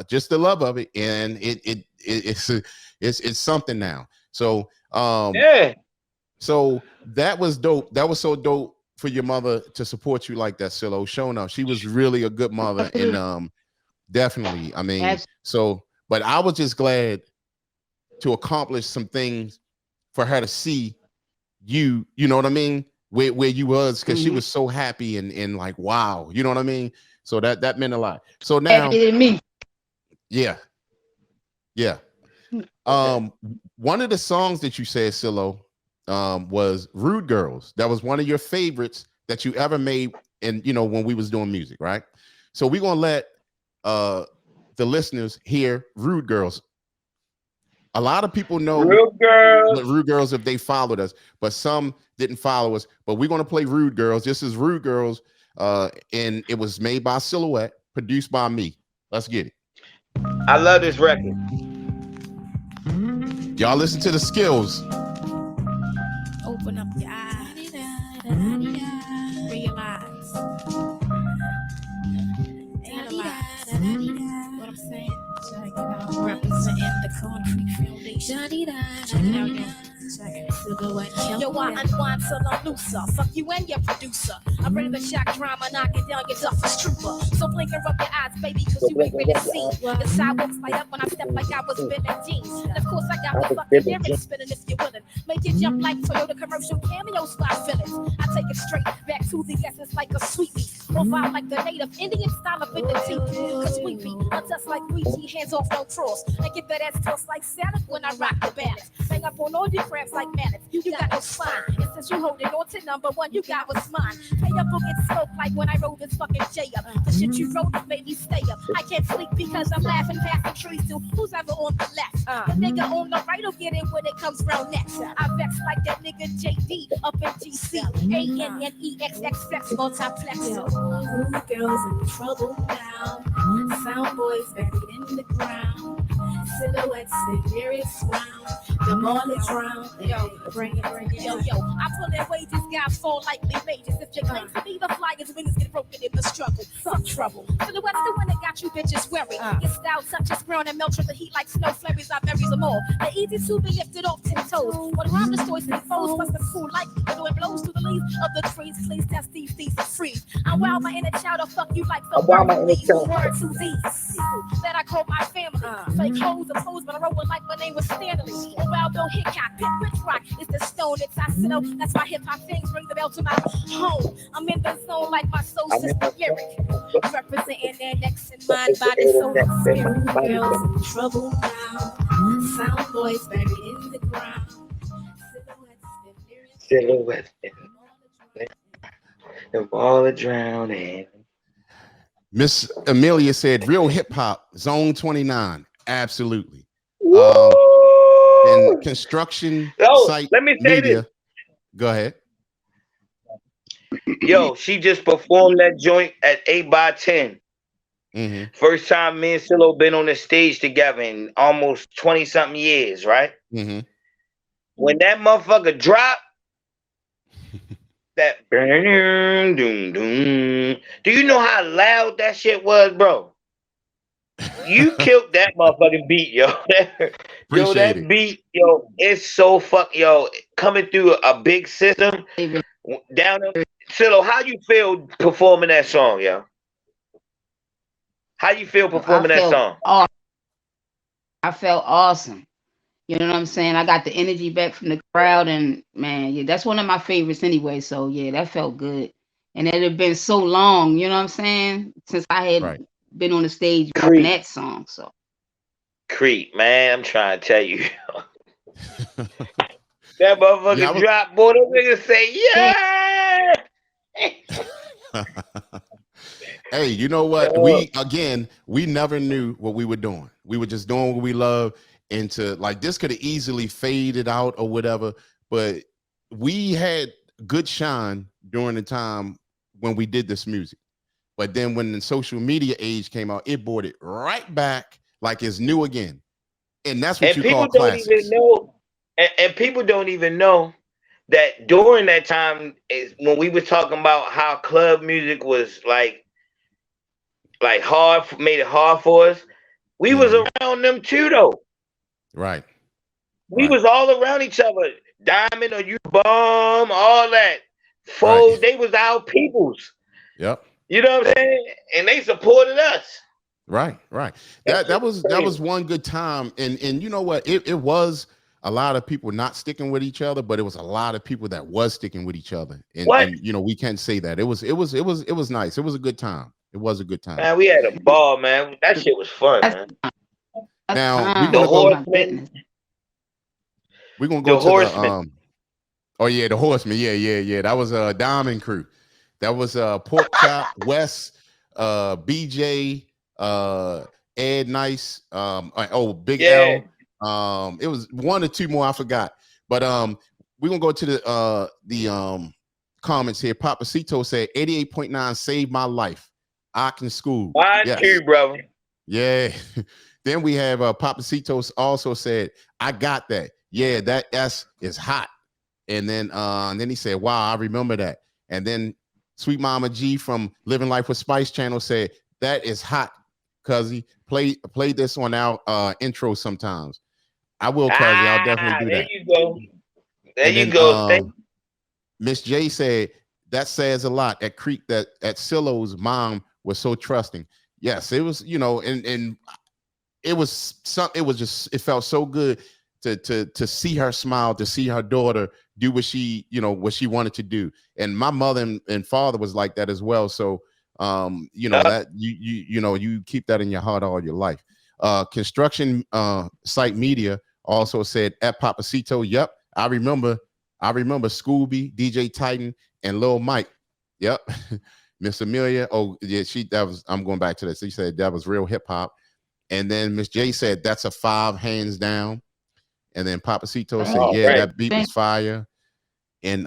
just the love of it, and it's something now. So so that was dope. That was so dope for your mother to support you like that, Silo. Showing up, she was really a good mother, and definitely, I mean, so. But I was just glad to accomplish some things for her to see you. You know what I mean? Where you was, because she was so happy and like, wow, you know what I mean? So that meant a lot. So now, yeah. One of the songs that you said, Silo, was Rude Girls. That was one of your favorites that you ever made, and you know, when we was doing music, right? So we're gonna let the listeners hear Rude Girls. A lot of people know Rude Girls if they followed us, but some didn't follow us. But we're gonna play Rude Girls. This is Rude Girls, and it was made by Silouette, produced by me. Let's get it. I love this record. Y'all listen to the skills. Open up your eyes. Realize. Analyze. What I'm saying? Check it out. Representing the concrete foundation. Check it out, yeah. Yo, I unwind till I'm looser. Fuck you and your producer. I'm ready to shock drama, knocking down your toughest trooper. So blink her up your eyes, baby, cause you ain't ready to see. The sidewalks light up when I step like I was spinning jeans. And of course, I got the fucking lyrics spinning if you're willing. Make it jump like Toyota commercial cameo spot fillings. I take it straight back to the essence like a sweetie. Profile like the native Indian style of the teeth. Cause we be a dust like Ouija, hands off no cross. And get that ass tossed like salad when I rock the balance. Bang up on all your crabs like manners. You got no spine. And since you holding on to number one, you got what's mine. Pay up or get smoked like when I rolled this fucking J up. The shit you wrote made me stay up. I can't sleep because I'm laughing past the trees to who's ever on the left. The nigga on the right will get it when it comes round next. I vex like that nigga JD up in GC. ANNEXX flex multiplex. Rude girls in trouble now. Sound boys buried in the ground. Silhouettes in various round. The more they drown. Yo, bring it. Yo, I pull their wages, guys fall like they wages. If you claim to be the flyers, wings get broken in the struggle. Some trouble. Silhouette's the one that got you bitches worried. Your style touches ground and melts with the heat like snow flurries. I bury them all. They're easy to be lifted off 10 toes. When rhyme destroys the foes, plus the fool like when it blows through the leaves of the trees. Please test these for freeze. I wow my inner child, I'll fuck you like I the wow my inner Hercules. child. Word to these people that I call my family. Fake hoes and pose, but I roll with like my name was Stanley. Oh, wow, Bill Hickok, Pit Rich Rock is the stone. It's I sit out. That's why hip hop things ring the bell to my home. I'm in the zone like my soul I'm in sister the lyric. Representing Annexx in mind, body, soul, and spirit. Girls in trouble now. Sound boys buried in the ground. Silhouette of all the drowning. Miss Amelia said, "Real hip hop, Zone 29." Absolutely. Woo! And construction Yo, site let me say this. media. Go ahead. Yo, she just performed that joint at 8 by 10. Mm-hmm. First time me and Silo been on the stage together in almost 20 something years, right? Mm-hmm. When that motherfucker dropped, that doom doom. Do you know how loud that shit was, bro? You killed that motherfucking beat, yo. Yo, Appreciate that it. beat, yo, it's so yo, coming through a big system down there. Silo, how you feel performing that song, yo? How you feel performing that song? I felt awesome. You know what I'm saying? I got the energy back from the crowd, and man, yeah, that's one of my favorites anyway. So yeah, that felt good. And it had been so long, you know what I'm saying, since I had Right. been on the stage doing Creep, that song. So man, I'm trying to tell you. That motherfucker Yeah, drop, boy, them niggas say, yeah! Hey, you know what? We never knew what we were doing. We were just doing what we love. Into like this could have easily faded out or whatever, but we had good shine during the time when we did this music. But then when the social media age came out, it brought it right back like it's new again. And that's what And you people call don't even classics. know, and people don't even know that during that time is when we were talking about how club music was like hard, made it hard for us. We was around them too, though. Right. We was all around each other. Diamond or you bomb, all that. Right. They was our peoples. Yep. You know what I'm saying? And they supported us. Right. That That shit was crazy. one good time. And you know what? It was a lot of people not sticking with each other, but it was a lot of people that was sticking with each other. What? And you know, we can't say that. It was nice. It was a good time. It was a good time. Man, we had a ball, man. That shit was fun, man. Now The oh my Horsemen. goodness. we're gonna go The to the Horsemen. oh yeah, the Horsemen. Yeah. That was a Diamond Crew. That was Pork Chop, Wes, BJ, Ed Nice, Big Yeah. L. It was one or two more I forgot. But we're gonna go to the comments here. Papacito said 88.9 saved my life. Aachen School. Mine Yes. too, brother. Yeah. Then we have Papacito also said, I got that. Yeah, that S is hot. And then he said, wow, I remember that. And then Sweet Mama G from Living Life with Spice channel said, that is hot, cuzzy. Play this on our intro sometimes. I will, cuzzy. I'll definitely do There that. you go. There And you then go. Miss J said, that says a lot at Creek that at Silo's mom was so trusting. Yes, it was, you know, and it was it felt so good to see her smile, to see her daughter do what she wanted to do. And my mother and father was like that as well. So that you keep that in your heart all your life. Construction site media also said at Papacito, yep, I remember Scooby, DJ Titan, and Lil Mike. Yep. Miss Amelia, oh yeah, I'm going back to that. She said that was real hip hop. And then Miss J said, that's a 5 hands down. And then Papacito said, yeah, Right. that beat was fire. And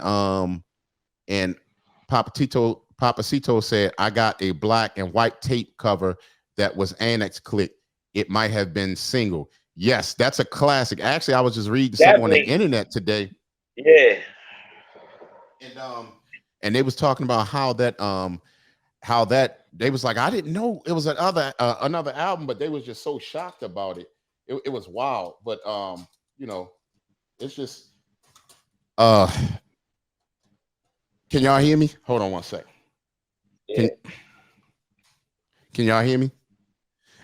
Papacito said, I got a black and white tape cover that was Annexx Clique. It might have been single. Yes, that's a classic. Actually, I was just reading something on the internet today. Yeah. And they was talking about how that they was like, I didn't know it was another album, but they was just so shocked about it. It was wild. But it's just can y'all hear me? Hold on one sec. Can y'all hear me?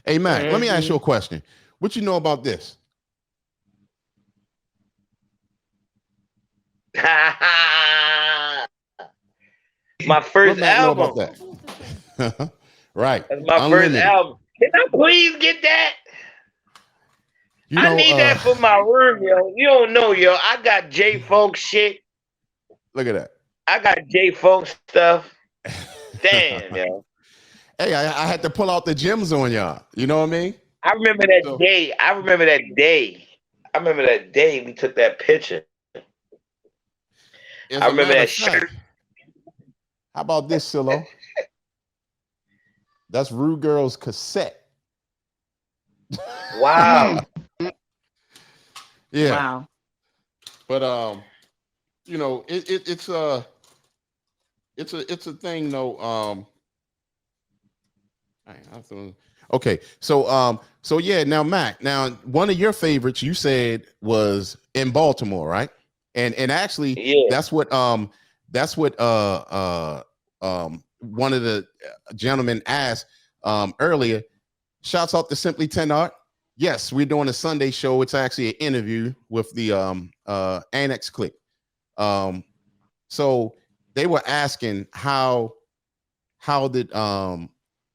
Hey, Mac, let me ask you a question. What you know about this? My first album. Know about that? Right. That's my Unlimited. first album. Can I please get that? You know, I need that for my room, yo. You don't know, yo. I got J Funk shit. Look at that. I got J Funk stuff. Damn, yo. Hey, I had to pull out the gems on y'all. You know what I mean? I remember that day. I remember that day we took that picture. I remember that shirt. How about this, Silo? That's Rude Girl's cassette. Wow. Yeah. Wow. But you know, it's a thing though. Okay, so yeah, now Mac, now one of your favorites you said was in Baltimore, right? And actually, yeah. that's what one of the gentlemen asked earlier. Shouts out to Simply 10 Art. Yes, we're doing a Sunday show. It's actually an interview with the Annexx Clique. So they were asking how did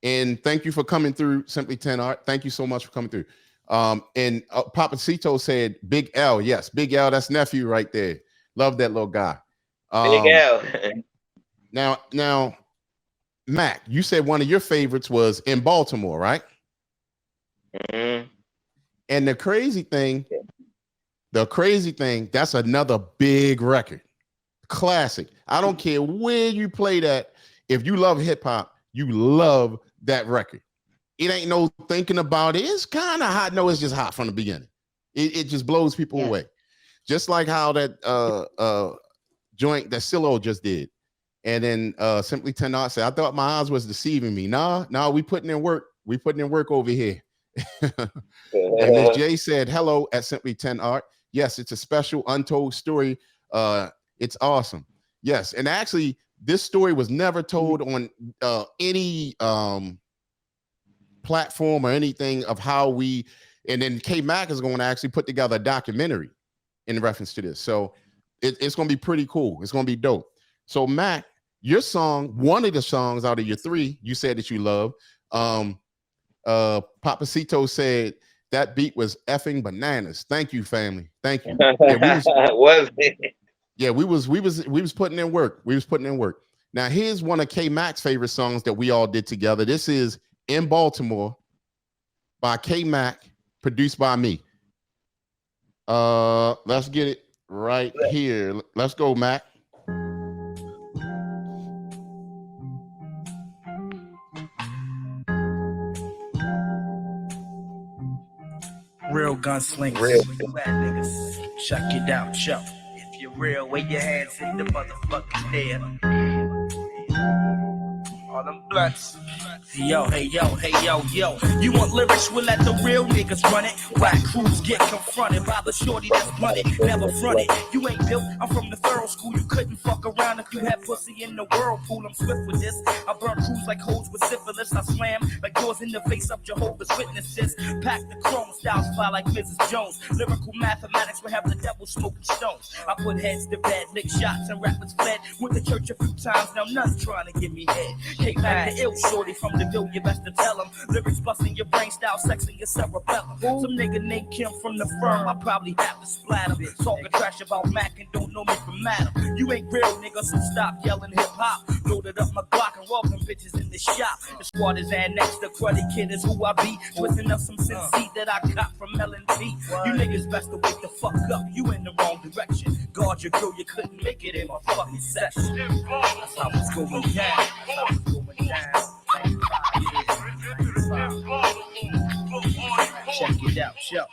and thank you for coming through, Simply 10 Art. Thank you so much for coming through. And Papacito said Big L. Yes, Big L, that's nephew right there. Love that little guy. Big L. Now, Mac, you said one of your favorites was in Baltimore, right? Mm-hmm. And the crazy thing, that's another big record. Classic. I don't care where you play that. If you love hip hop, you love that record. It ain't no thinking about it. It's kind of hot. No, it's just hot from the beginning. It just blows people away. Just like how that joint that Silo just did. And then Simply 10 Art said, I thought my eyes was deceiving me. Nah, we putting in work. We putting in work over here. And Miss J said, hello at Simply 10 Art. Yes, it's a special untold story. It's awesome. Yes, and actually, this story was never told on any platform or anything of how we, and then K Mack is going to actually put together a documentary in reference to this. So it's going to be pretty cool. It's going to be dope. So Mac, your song, one of the songs out of your three, you said that you love. Papacito said that beat was effing bananas. Thank you, family. Thank you. Yeah, we was putting in work. We was putting in work. Now here's one of K Mack's favorite songs that we all did together. This is In Baltimore by K Mack, produced by me. Let's get it right here. Let's go, Mac. Real gunslingers. Real bad niggas. Check it out, yo. If you're real, wave your hands in the motherfucking air. All them blunts. Hey yo. You want lyrics? We'll let the real niggas run it. Whack crews get confronted by the shorty that's blunted. Never fronted. You ain't built. I'm from the thorough school. You couldn't fuck around if you had pussy in the whirlpool. I'm swift with this. I burn crews like hoes with syphilis. I slam like doors in the face of Jehovah's Witnesses. Pack the chrome styles fly like Mrs. Jones. Lyrical mathematics will have the devil smoking stones. I put heads to bed, lick shots, and rappers fled. Went to church a few times. Now none's trying to give me head. K Mack the ill shorty from the Ville, you best to tell him. Lyrics busting your brain style, sexing your cerebellum. Some nigga named Kim from the firm, I probably have to splatter. Talking trash about Mac and don't know me from Madam. You ain't real, nigga, so stop yelling hip hop. Loaded up my Glock and welcome bitches in the shop. The squad is Annexx, the cruddy kid is who I be. Twisting up some sin seed that I got from L&T. You niggas best to wake the fuck up, you in the wrong direction. Guard your girl, you couldn't make it in my fucking session. That's how it's going down. Check it out, yo.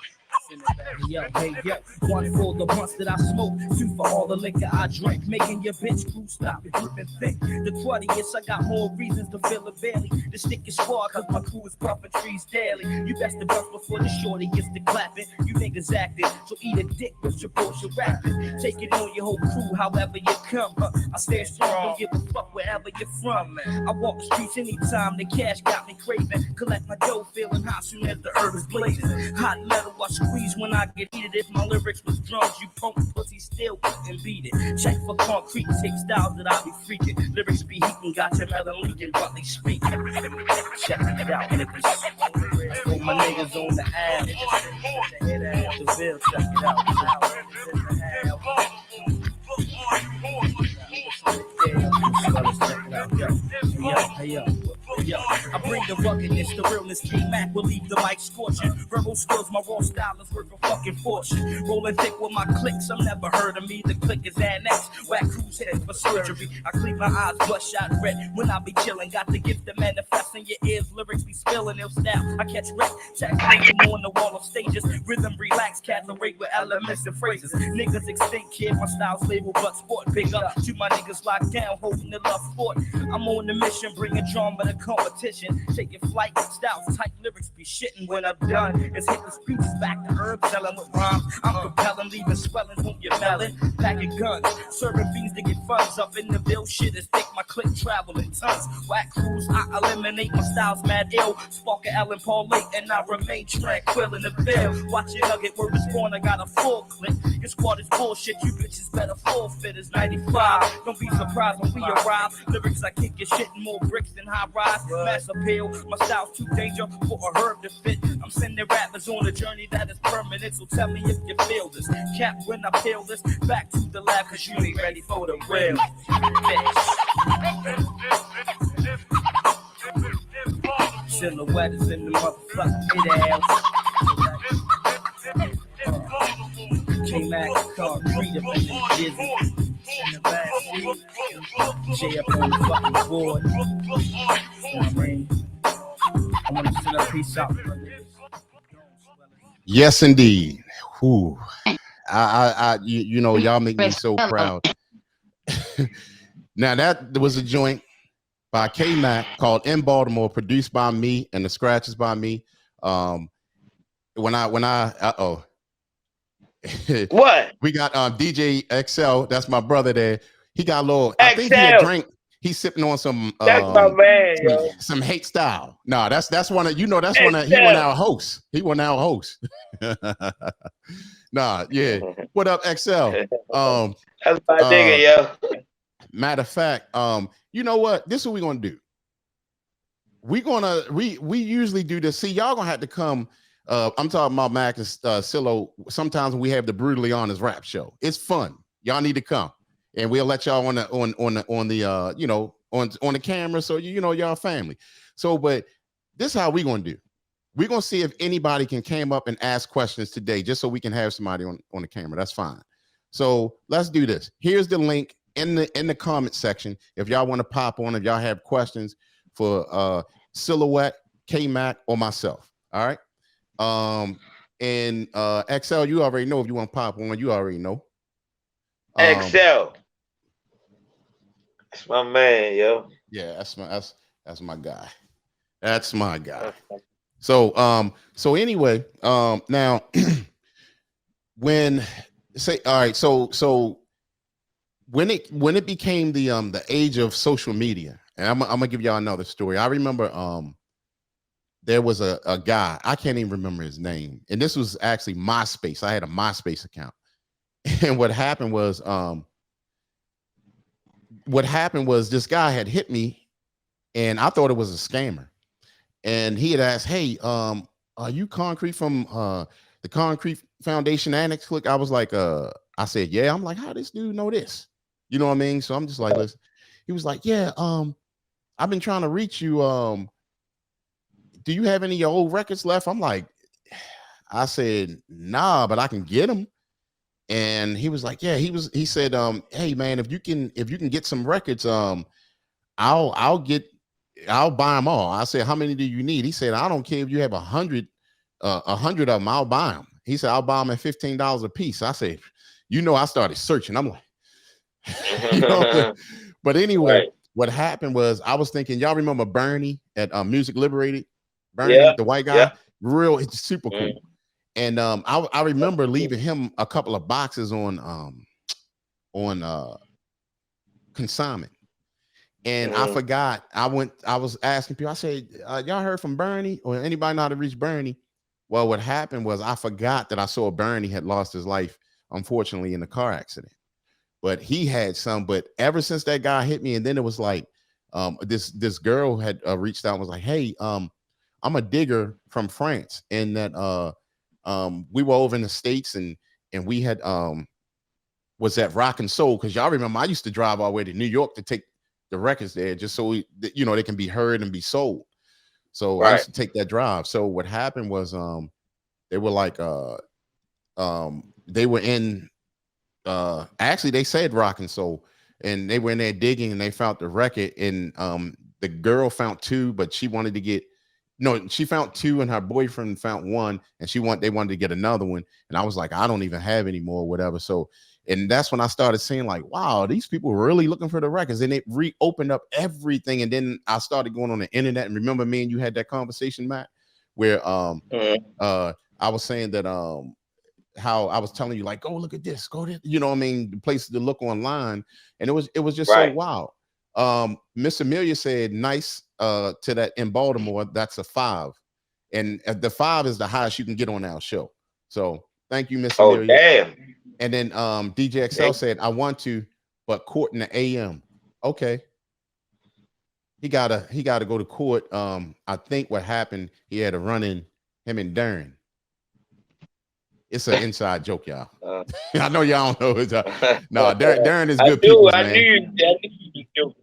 Yo, hey, yo, one for the blunts that I smoke, two for all the liquor I drink, making your bitch crew stop and grip and think. The 20th, I got more reasons to feel a belly. The stick is squad, cause my crew is puffing trees daily. You best to bust before the shorty gets to clapping. You niggas acting, so eat a dick with your portion rapping. Take it on your whole crew, however you come. I stay strong, don't give a fuck wherever you're from, man. I walk the streets anytime the cash got me craving. Collect my dough, feeling hot soon as the herb is blazing. Hot metal, I squeeze when I get heated. If my lyrics was drums, you punk pussy still couldn't beat it. Check for concrete, take styles that I be freaking. Lyrics be heating, got your melon leaking, but they speak. Check it out, niggas. For my niggas on the app. Hit out the bill, check it out. Yo, I bring the ruggedness, the realness. K Mack will leave the mic scorching. Verbal skills, my raw style is worth a fucking fortune. Rolling thick with my clicks, I'm never heard of me. The click is Annexx, whack crews headed for surgery. I clean my eyes, bloodshot red when I be chilling. Got the gift of manifesting your ears, lyrics be spilling. Ill snap, I catch wreck, tackling them on the wall of stages. Rhythm relax, calibrate with elements and phrases. Niggas extinct, kid, my style's label, but sport. Big up to my niggas locked down, holding the love fort. I'm on the mission, bringing drama to competition. Taking flight, styles, tight lyrics be shitting when I'm done. It's hit the speeches back to herb, selling with rhymes. I'm compelling, leaving swelling on your melon. Packing guns, serving fiends to get funds up in the bill. Shit is thick, my click traveling tons. Whack crews, I eliminate my styles mad ill. Spark a Ellen Paul late, and I remain tranquil in the bill. Watch your nugget, word is born, I got a full clip. Your squad is bullshit, you bitches better forfeit. It's 95, don't be surprised when we arrive. Lyrics I kick your shit and more bricks than high rise. Mass appeal, my style's too dangerous for a herb to fit. I'm sending rappers on a journey that is permanent, so tell me if you feel this. Cap when I peel this, back to the lab, cause you ain't ready for the real. Silouette is in the motherfucking house. K Mack concrete up in the jizzy. In the back seat, J up on the fucking board. You know what I mean? I want to send a piece out. Yes, indeed. Whew. You know, y'all make me so proud. Now that was a joint by K Mack called In Baltimore, produced by me, and the scratches by me. When I What? We got DJ XL, that's my brother there. He got a little, I think he had drink. He's sipping on some That's my man, yo. Some hate style. No, that's one of, you know, that's one of, he went our host. He went our host. Nah, yeah. What up, XL? That's my nigga, yo. Matter of fact, you know what? This is what we're gonna do. We usually do this. See, y'all gonna have to come. I'm talking about Mac and Silo. Sometimes when we have the Brutally Honest rap show, it's fun. Y'all need to come, and we'll let y'all on the you know, on the camera, so you know y'all family. So, but this is how we gonna do. We're gonna see if anybody can came up and ask questions today, just so we can have somebody on the camera. That's fine. So let's do this. Here's the link in the comment section. If y'all want to pop on, if y'all have questions for Silouette, K Mack, or myself. All right. And XL, you already know if you want to pop on, you already know. XL. That's my man, yo. Yeah, that's my guy. That's my guy. So anyway, now when say all right, so when it became the age of social media, and I'm gonna give y'all another story. I remember there was a guy, I can't even remember his name, and this was actually MySpace. I had a MySpace account, and what happened was this guy had hit me, and I thought it was a scammer, and he had asked, "Hey, are you Concrete from the Concrete Foundation Annexx Clique?" I was like, I said, "Yeah." I'm like, "How this dude know this?" You know what I mean? So I'm just like, listen. He was like, "Yeah, I've been trying to reach you. Do you have any of your old records left?" I'm like, I said, "Nah, but I can get them." And he was like, "Yeah." He said, "Hey man, if you can get some records, I'll buy them all." I said, "How many do you need?" He said, "I don't care if you have 100 of them, I'll buy them." he said, I'll buy them at $15 a piece. I said, you know, I started searching. I'm like, you know, but anyway, Right. what happened was I was thinking, y'all remember Bernie at Music Liberated? Bernie, Yeah, the white guy, yeah. real, it's super cool. And I remember leaving him a couple of boxes on consignment. And I forgot. I was asking people, I said, y'all heard from Bernie or anybody know how to reach Bernie? Well, what happened was I forgot that I saw Bernie had lost his life, unfortunately, in a car accident. But he had some, but ever since that guy hit me, and then it was like this girl had reached out and was like, hey, I'm a digger from France, and that we were over in the States, and we had was at Rock and Soul, because y'all remember I used to drive all the way to New York to take the records there just so you know they can be heard and be sold. So I used to take that drive. So what happened was they were like they were in actually they said Rock and Soul, and they were in there digging and they found the record, and the girl found two, but she wanted to get she found two and her boyfriend found one, and they wanted to get another one, and I was like, I don't even have any more, whatever. So, and that's when I started saying like, wow, these people were really looking for the records, and it reopened up everything. And then I started going on the internet, and remember me and you had that conversation, Matt, where I was saying that how I was telling you, like, go look at this, go to, you know what I mean, the places to look online, and it was just so wild. Miss Amelia said nice to that in Baltimore, that's a 5, and the 5 is the highest you can get on our show. So thank you, Miss Amelia. Damn. And then DJ XL said, I want to, but court in the AM. Okay. He gotta go to court. I think what happened, he had a run-in, him and Darren. It's an inside joke, y'all. I know y'all don't know. It's no, Darren is good people, man. I knew you.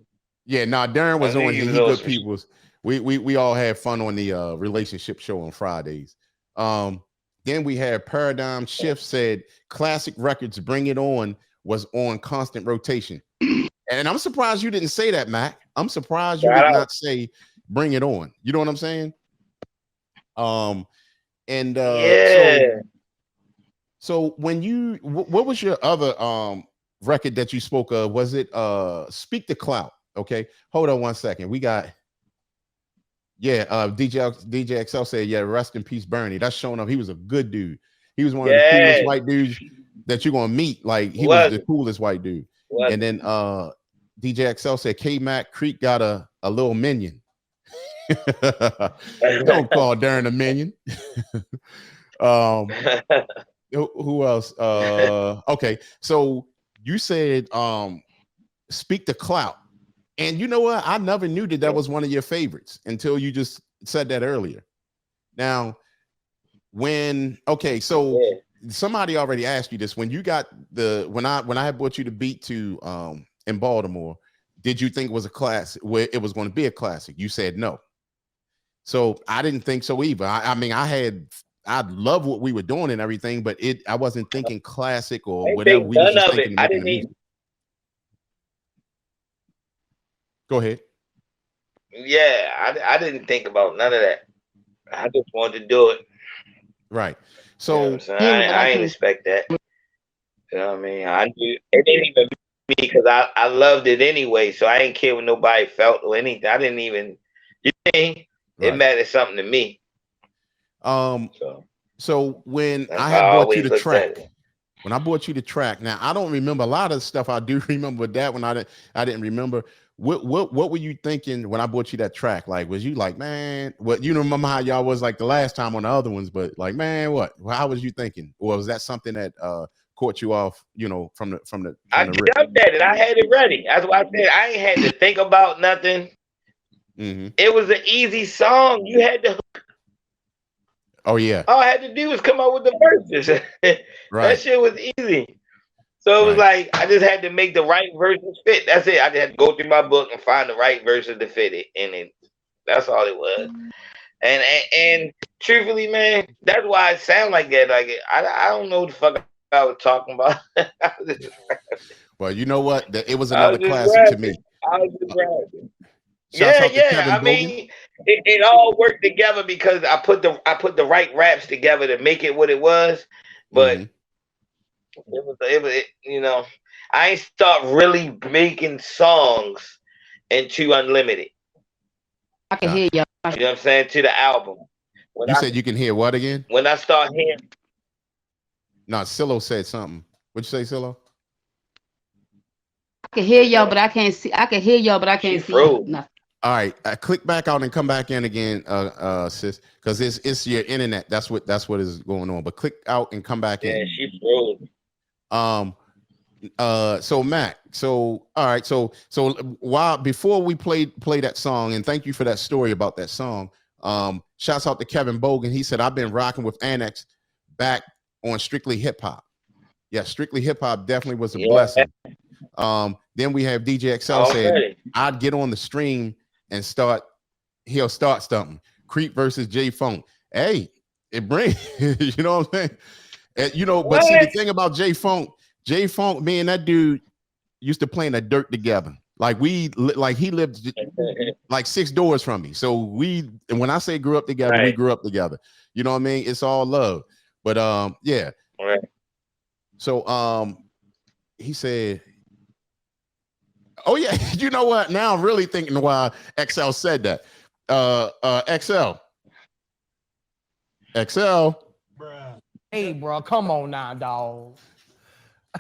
Yeah, no, Darren was on here. He good peoples. We all had fun on the relationship show on Fridays. Then we had Paradigm Shift said classic records, Bring It On was on constant rotation. And I'm surprised you didn't say that, Mac. I'm surprised you did not say Bring It On. You know what I'm saying? So when you, what was your other record that you spoke of? Was it Speak the Clout? Okay, hold on one second. We got, DJ XL said, yeah, rest in peace, Bernie. That's showing up. He was a good dude. He was one of the coolest white dudes that you're gonna meet. Like he was the coolest white dude. And then DJ XL said K Mack Creek got a little minion. Don't call Darren a minion. Who else? Okay, so you said Speak the Clout. And you know what? I never knew that was one of your favorites until you just said that earlier. Now, so somebody already asked you this. When you got when I had brought you the beat to in Baltimore, did you think it was a classic? Where it was going to be a classic? You said no. So I didn't think so either. I mean, I love what we were doing and everything, but I wasn't thinking classic or whatever. We was just thinking I didn't even. Go ahead. Yeah, I didn't think about none of that. I just wanted to do it. Right. So you know I didn't expect that. You know what I mean? I knew it didn't even me because I loved it anyway. So I didn't care what nobody felt or anything. I didn't even. You know, it mattered something to me. So when I had brought you the track. When I brought you the track, now I don't remember a lot of stuff. I do remember that when I didn't remember. What were you thinking when I brought you that track? Like, was you like, man, what, you remember how y'all was like the last time on the other ones, but like, man, what? How was you thinking? Or was that something that caught you off, you know, from the I jumped at it. I had it ready. That's why I said I ain't had to think about nothing. Mm-hmm. It was an easy song. You had to. Oh yeah. All I had to do was come up with the verses. Right. That shit was easy. So it was like I just had to make the right verses fit. That's it. I just had to go through my book and find the right verses to fit it, and that's all it was. And truthfully, man, that's why it sound like that. Like I don't know what the fuck I was talking about. Well, you know what? It was another classic to me. I was just rapping. Shouts Yeah, out to yeah. Kevin I Bogan. mean, it all worked together because I put the right raps together to make it what it was. But you know, I ain't start really making songs into Unlimited. I can hear y'all. You know what I'm saying? To the album. You said you can hear what again? When I start hearing, No, Silo said something. What'd you say, Silo? I can hear y'all, but I can't see. I can hear y'all, but I can't see froze. nothing. All right, click back out and come back in again, sis, because it's your internet. That's what is going on. But click out and come back in. Yeah, she froze. So Mac, so all right, so while before we play that song, and thank you for that story about that song. Shouts out to Kevin Bogan. He said, I've been rocking with Annexx back on Strictly Hip Hop. Yeah, Strictly Hip Hop definitely was a blessing. Then we have DJ XL said, I'd get on the stream and he'll start something. Creep versus J Funk. Hey, it brings, you know what I'm saying? And, you know, but see, the thing about J Funk, me and that dude used to play in the dirt together. Like he lived like 6 doors from me. So and when I say grew up together, we grew up together. You know what I mean? It's all love. But yeah. Right. So he said, oh yeah, you know what? Now I'm really thinking why XL said that. XL. Bruh. Hey, bro, come on now, dog.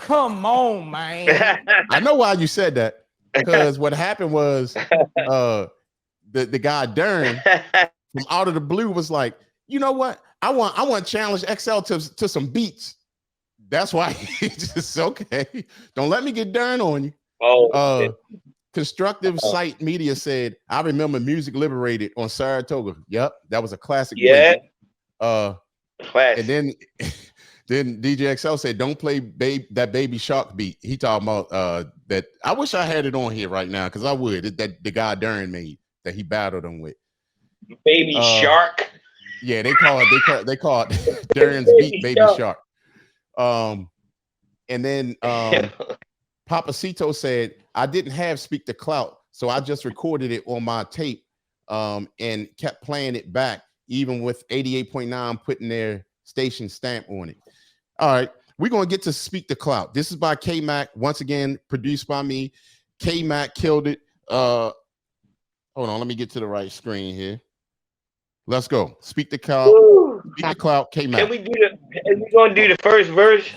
Come on, man. I know why you said that. Because what happened was the guy Darren from out of the blue was like, you know what? I want to challenge XL to some beats. That's why he just okay. Don't let me get Darren on you. Oh, Constructive Sight Media said, I remember Music Liberated on Saratoga. Yep, that was a classic. Yeah. And then DJ XL said, don't play that Baby Shark beat. He talking about that. I wish I had it on here right now because I would. That the guy Darren made that he battled him with. Baby Shark. Yeah, they call it Darren's beat Baby Shark. And then Papacito said, I didn't have Speak the Clout, so I just recorded it on my tape and kept playing it back, even with 88.9 putting their station stamp on it. All right, we're going to get to Speak the Clout. This is by K Mack, once again, produced by me. K Mack killed it. Hold on, let me get to the right screen here. Let's go. Speak the Clout. Speak the Clout, K Mack. Are we going to do the first verse?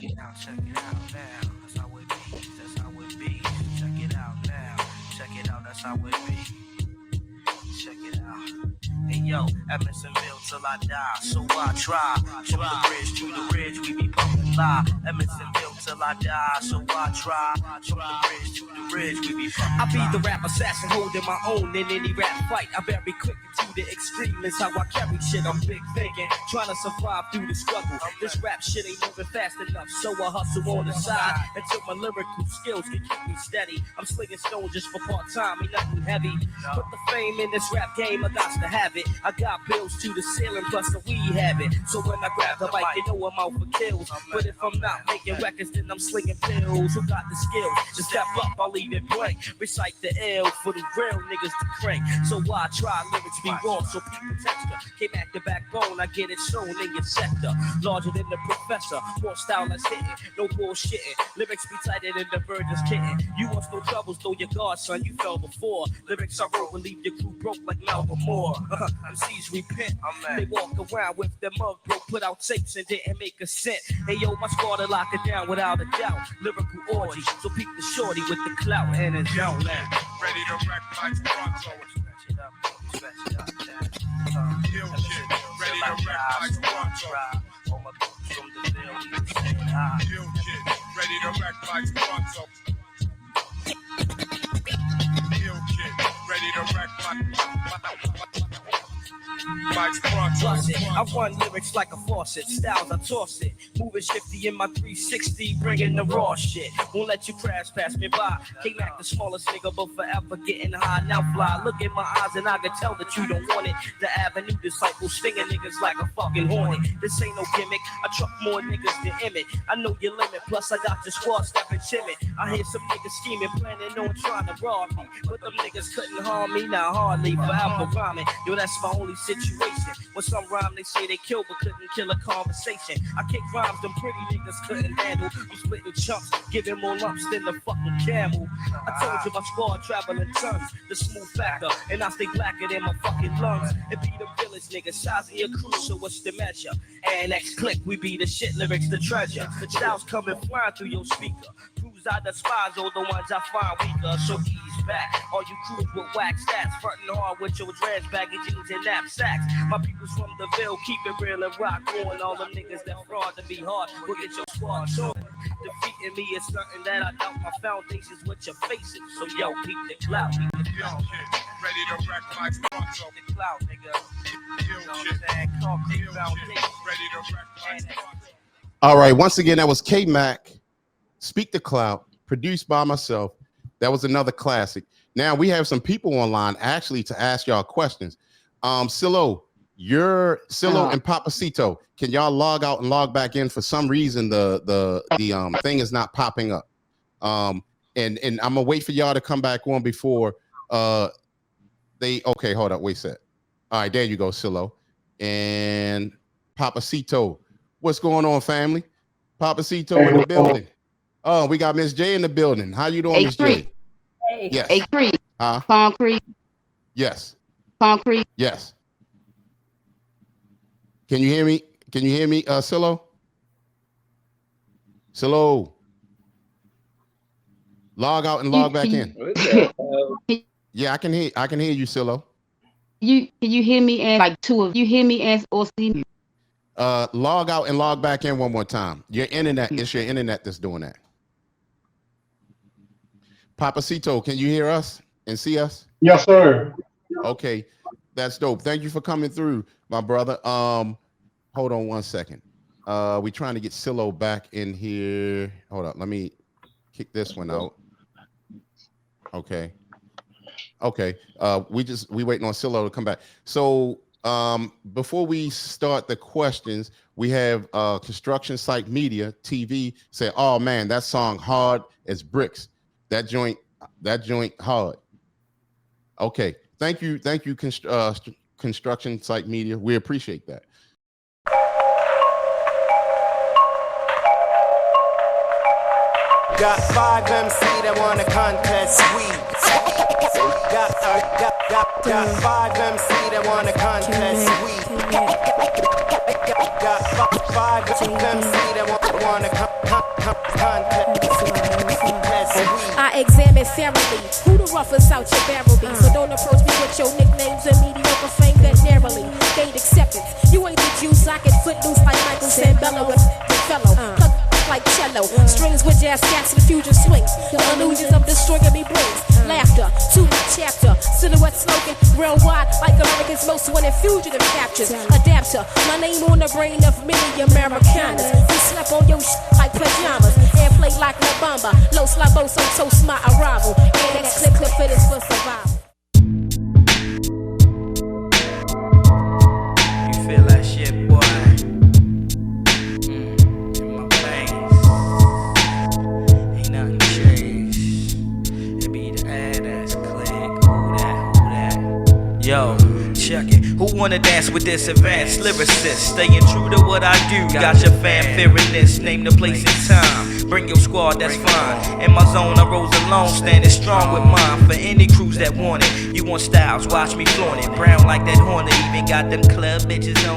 Hey yo, Emersonville till I die, so I try. From the bridge to the ridge, we be pumping lie. Emersonville till I die, so I try. From the bridge to the ridge, we be pumping. I be the rap assassin holding my own in any rap fight. I very quick to the extreme is how I carry shit. I'm big thinking, trying to survive through the struggle. This rap shit ain't moving fast enough, so I hustle on the side until my lyrical skills can keep me steady. I'm slinging stones just for part time, ain't nothing heavy. Put the fame in this rap game, I got to have it. I got bills to the ceiling, plus the weed habit. So when I grab the mic, you know I'm out for kills. But if I'm not making records, then I'm slinging pills. Who got the skills to step up? I'll leave it blank. Recite the L for the real niggas to crank. So I try lyrics be raw, so people texture. Came at the backbone, I get it shown in your sector. Larger than the professor, more style that's hitting. No bullshitting, lyrics be tighter than the virgin's kitten. You want no troubles, throw your guard, son, you fell before. Lyrics I wrote will leave your crew broke like Malcolm Moore. MCs repent, they walk around with their mug broke, put out tapes and didn't make a cent. Hey yo, my squad to lock it down without a doubt. Lyrical orgy, so peep the shorty with the clout and it's down now. Ready to wreck like Toronto. Kill shit, ready to wreck like Toronto. Kill shit, ready to wreck like Toronto. Kill shit, ready to wreck like I run lyrics like a faucet, styles I toss it. Moving shifty in my 360, bringing the raw shit. Won't let you crash past me by. K Mack the smallest nigga, but forever getting high. Now fly, look in my eyes and I can tell that you don't want it. The Avenue disciple stinging niggas like a fucking hornet. This ain't no gimmick, I truck more niggas than Emmett. I know your limit, plus I got the squad stepping timid. I hear some niggas scheming, planning on trying to rob me. But them niggas couldn't harm me, not hardly, forever rhyming. Yo, that's my only situation. When some rhyme they say they kill, but couldn't kill a conversation. I kick rhymes them pretty niggas couldn't handle. I'm splitting chunks, giving more lumps than the fucking camel. I told you my squad traveling tons, the smooth factor, and I stay blacker than my fucking lungs. It be the realest niggas, size of your crew, so what's the measure? Annexx Clique, we be the shit, lyrics the treasure. The styles coming flying through your speaker. Crews I despise, all the ones I find weaker. So ease back, all you crews with whack stats, frontin' hard with your dreads, baggy jeans and knapsacks. My people's from the Ville, keep it real and rock on. All them niggas that fraud to be hard, will get your squad on. Defeating me is something that I doubt. My foundation's what you're facing. So yo, keep the clout. Yo, shit. Ready to wreck my sponsor. The clout, nigga. Yo, shit. Concrete Yo, foundation. shit. Ready to wreck my sponsor. All right, once again, that was K Mack, Speak the Cloud, produced by myself. That was another classic. Now we have some people online actually to ask y'all questions. Silo, and Papacito, can y'all log out and log back in? For some reason, the thing is not popping up. And I'm gonna wait for y'all to come back on before okay, hold up, wait a sec. All right, there you go, Silo and Papacito. What's going on, family? Papacito in the building. Oh, we got Miss J in the building. How you doing, Miss J? Yes. Concrete. Concrete. Yes. Concrete. Yes. Can you hear me? Can you hear me, Silo? Silo. Log out and log back in. Yeah, I can hear you, Silo. Can you hear me and like two of you hear me and or see me? Log out and log back in one more time. Your internet, it's your internet that's doing that. Papacito, can you hear us and see us? Yes, sir. Okay, that's dope. Thank you for coming through, my brother. Hold on one second. We're trying to get Silo back in here. Hold up, let me kick this one out. Okay. We waiting on Silo to come back. So before we start the questions, we have Construction Site Media TV say, oh man, that song hard as bricks. That joint hard. Okay, thank you, Construction Site Media. We appreciate that. Got 5 MC that wanna contest weeds. Got 5 MC that wanna contest weeds. Got 5 MC that wanna contest weeds. I examine thoroughly who the roughest out your barrel be. So don't approach me with your nicknames and mediocre fame that narrowly gained acceptance. You ain't the juice, I can foot loose like Michael Sambella with the fellow. Like cello, strings with jazz cats and fusion swings. The illusions of destroying me brings laughter to my chapter. Silhouette smoking worldwide like America's most wanted fugitive captures. Adapter, my name on the brain of many Americanas. We slept on your like pajamas and play like La Bamba. Los Labos so toast my arrival. And that clip fit is for survival. You feel that shit, boy? Yo, check it. Who wanna dance with this advanced lyricist? Staying true to what I do. Got your fanfare in this. Name the place and time. Bring your squad, that's fine. In my zone, I rose alone, standing strong with mine. For any crews that want it, you want styles, watch me flaunt it. Brown like that Hornet, even got them club bitches on.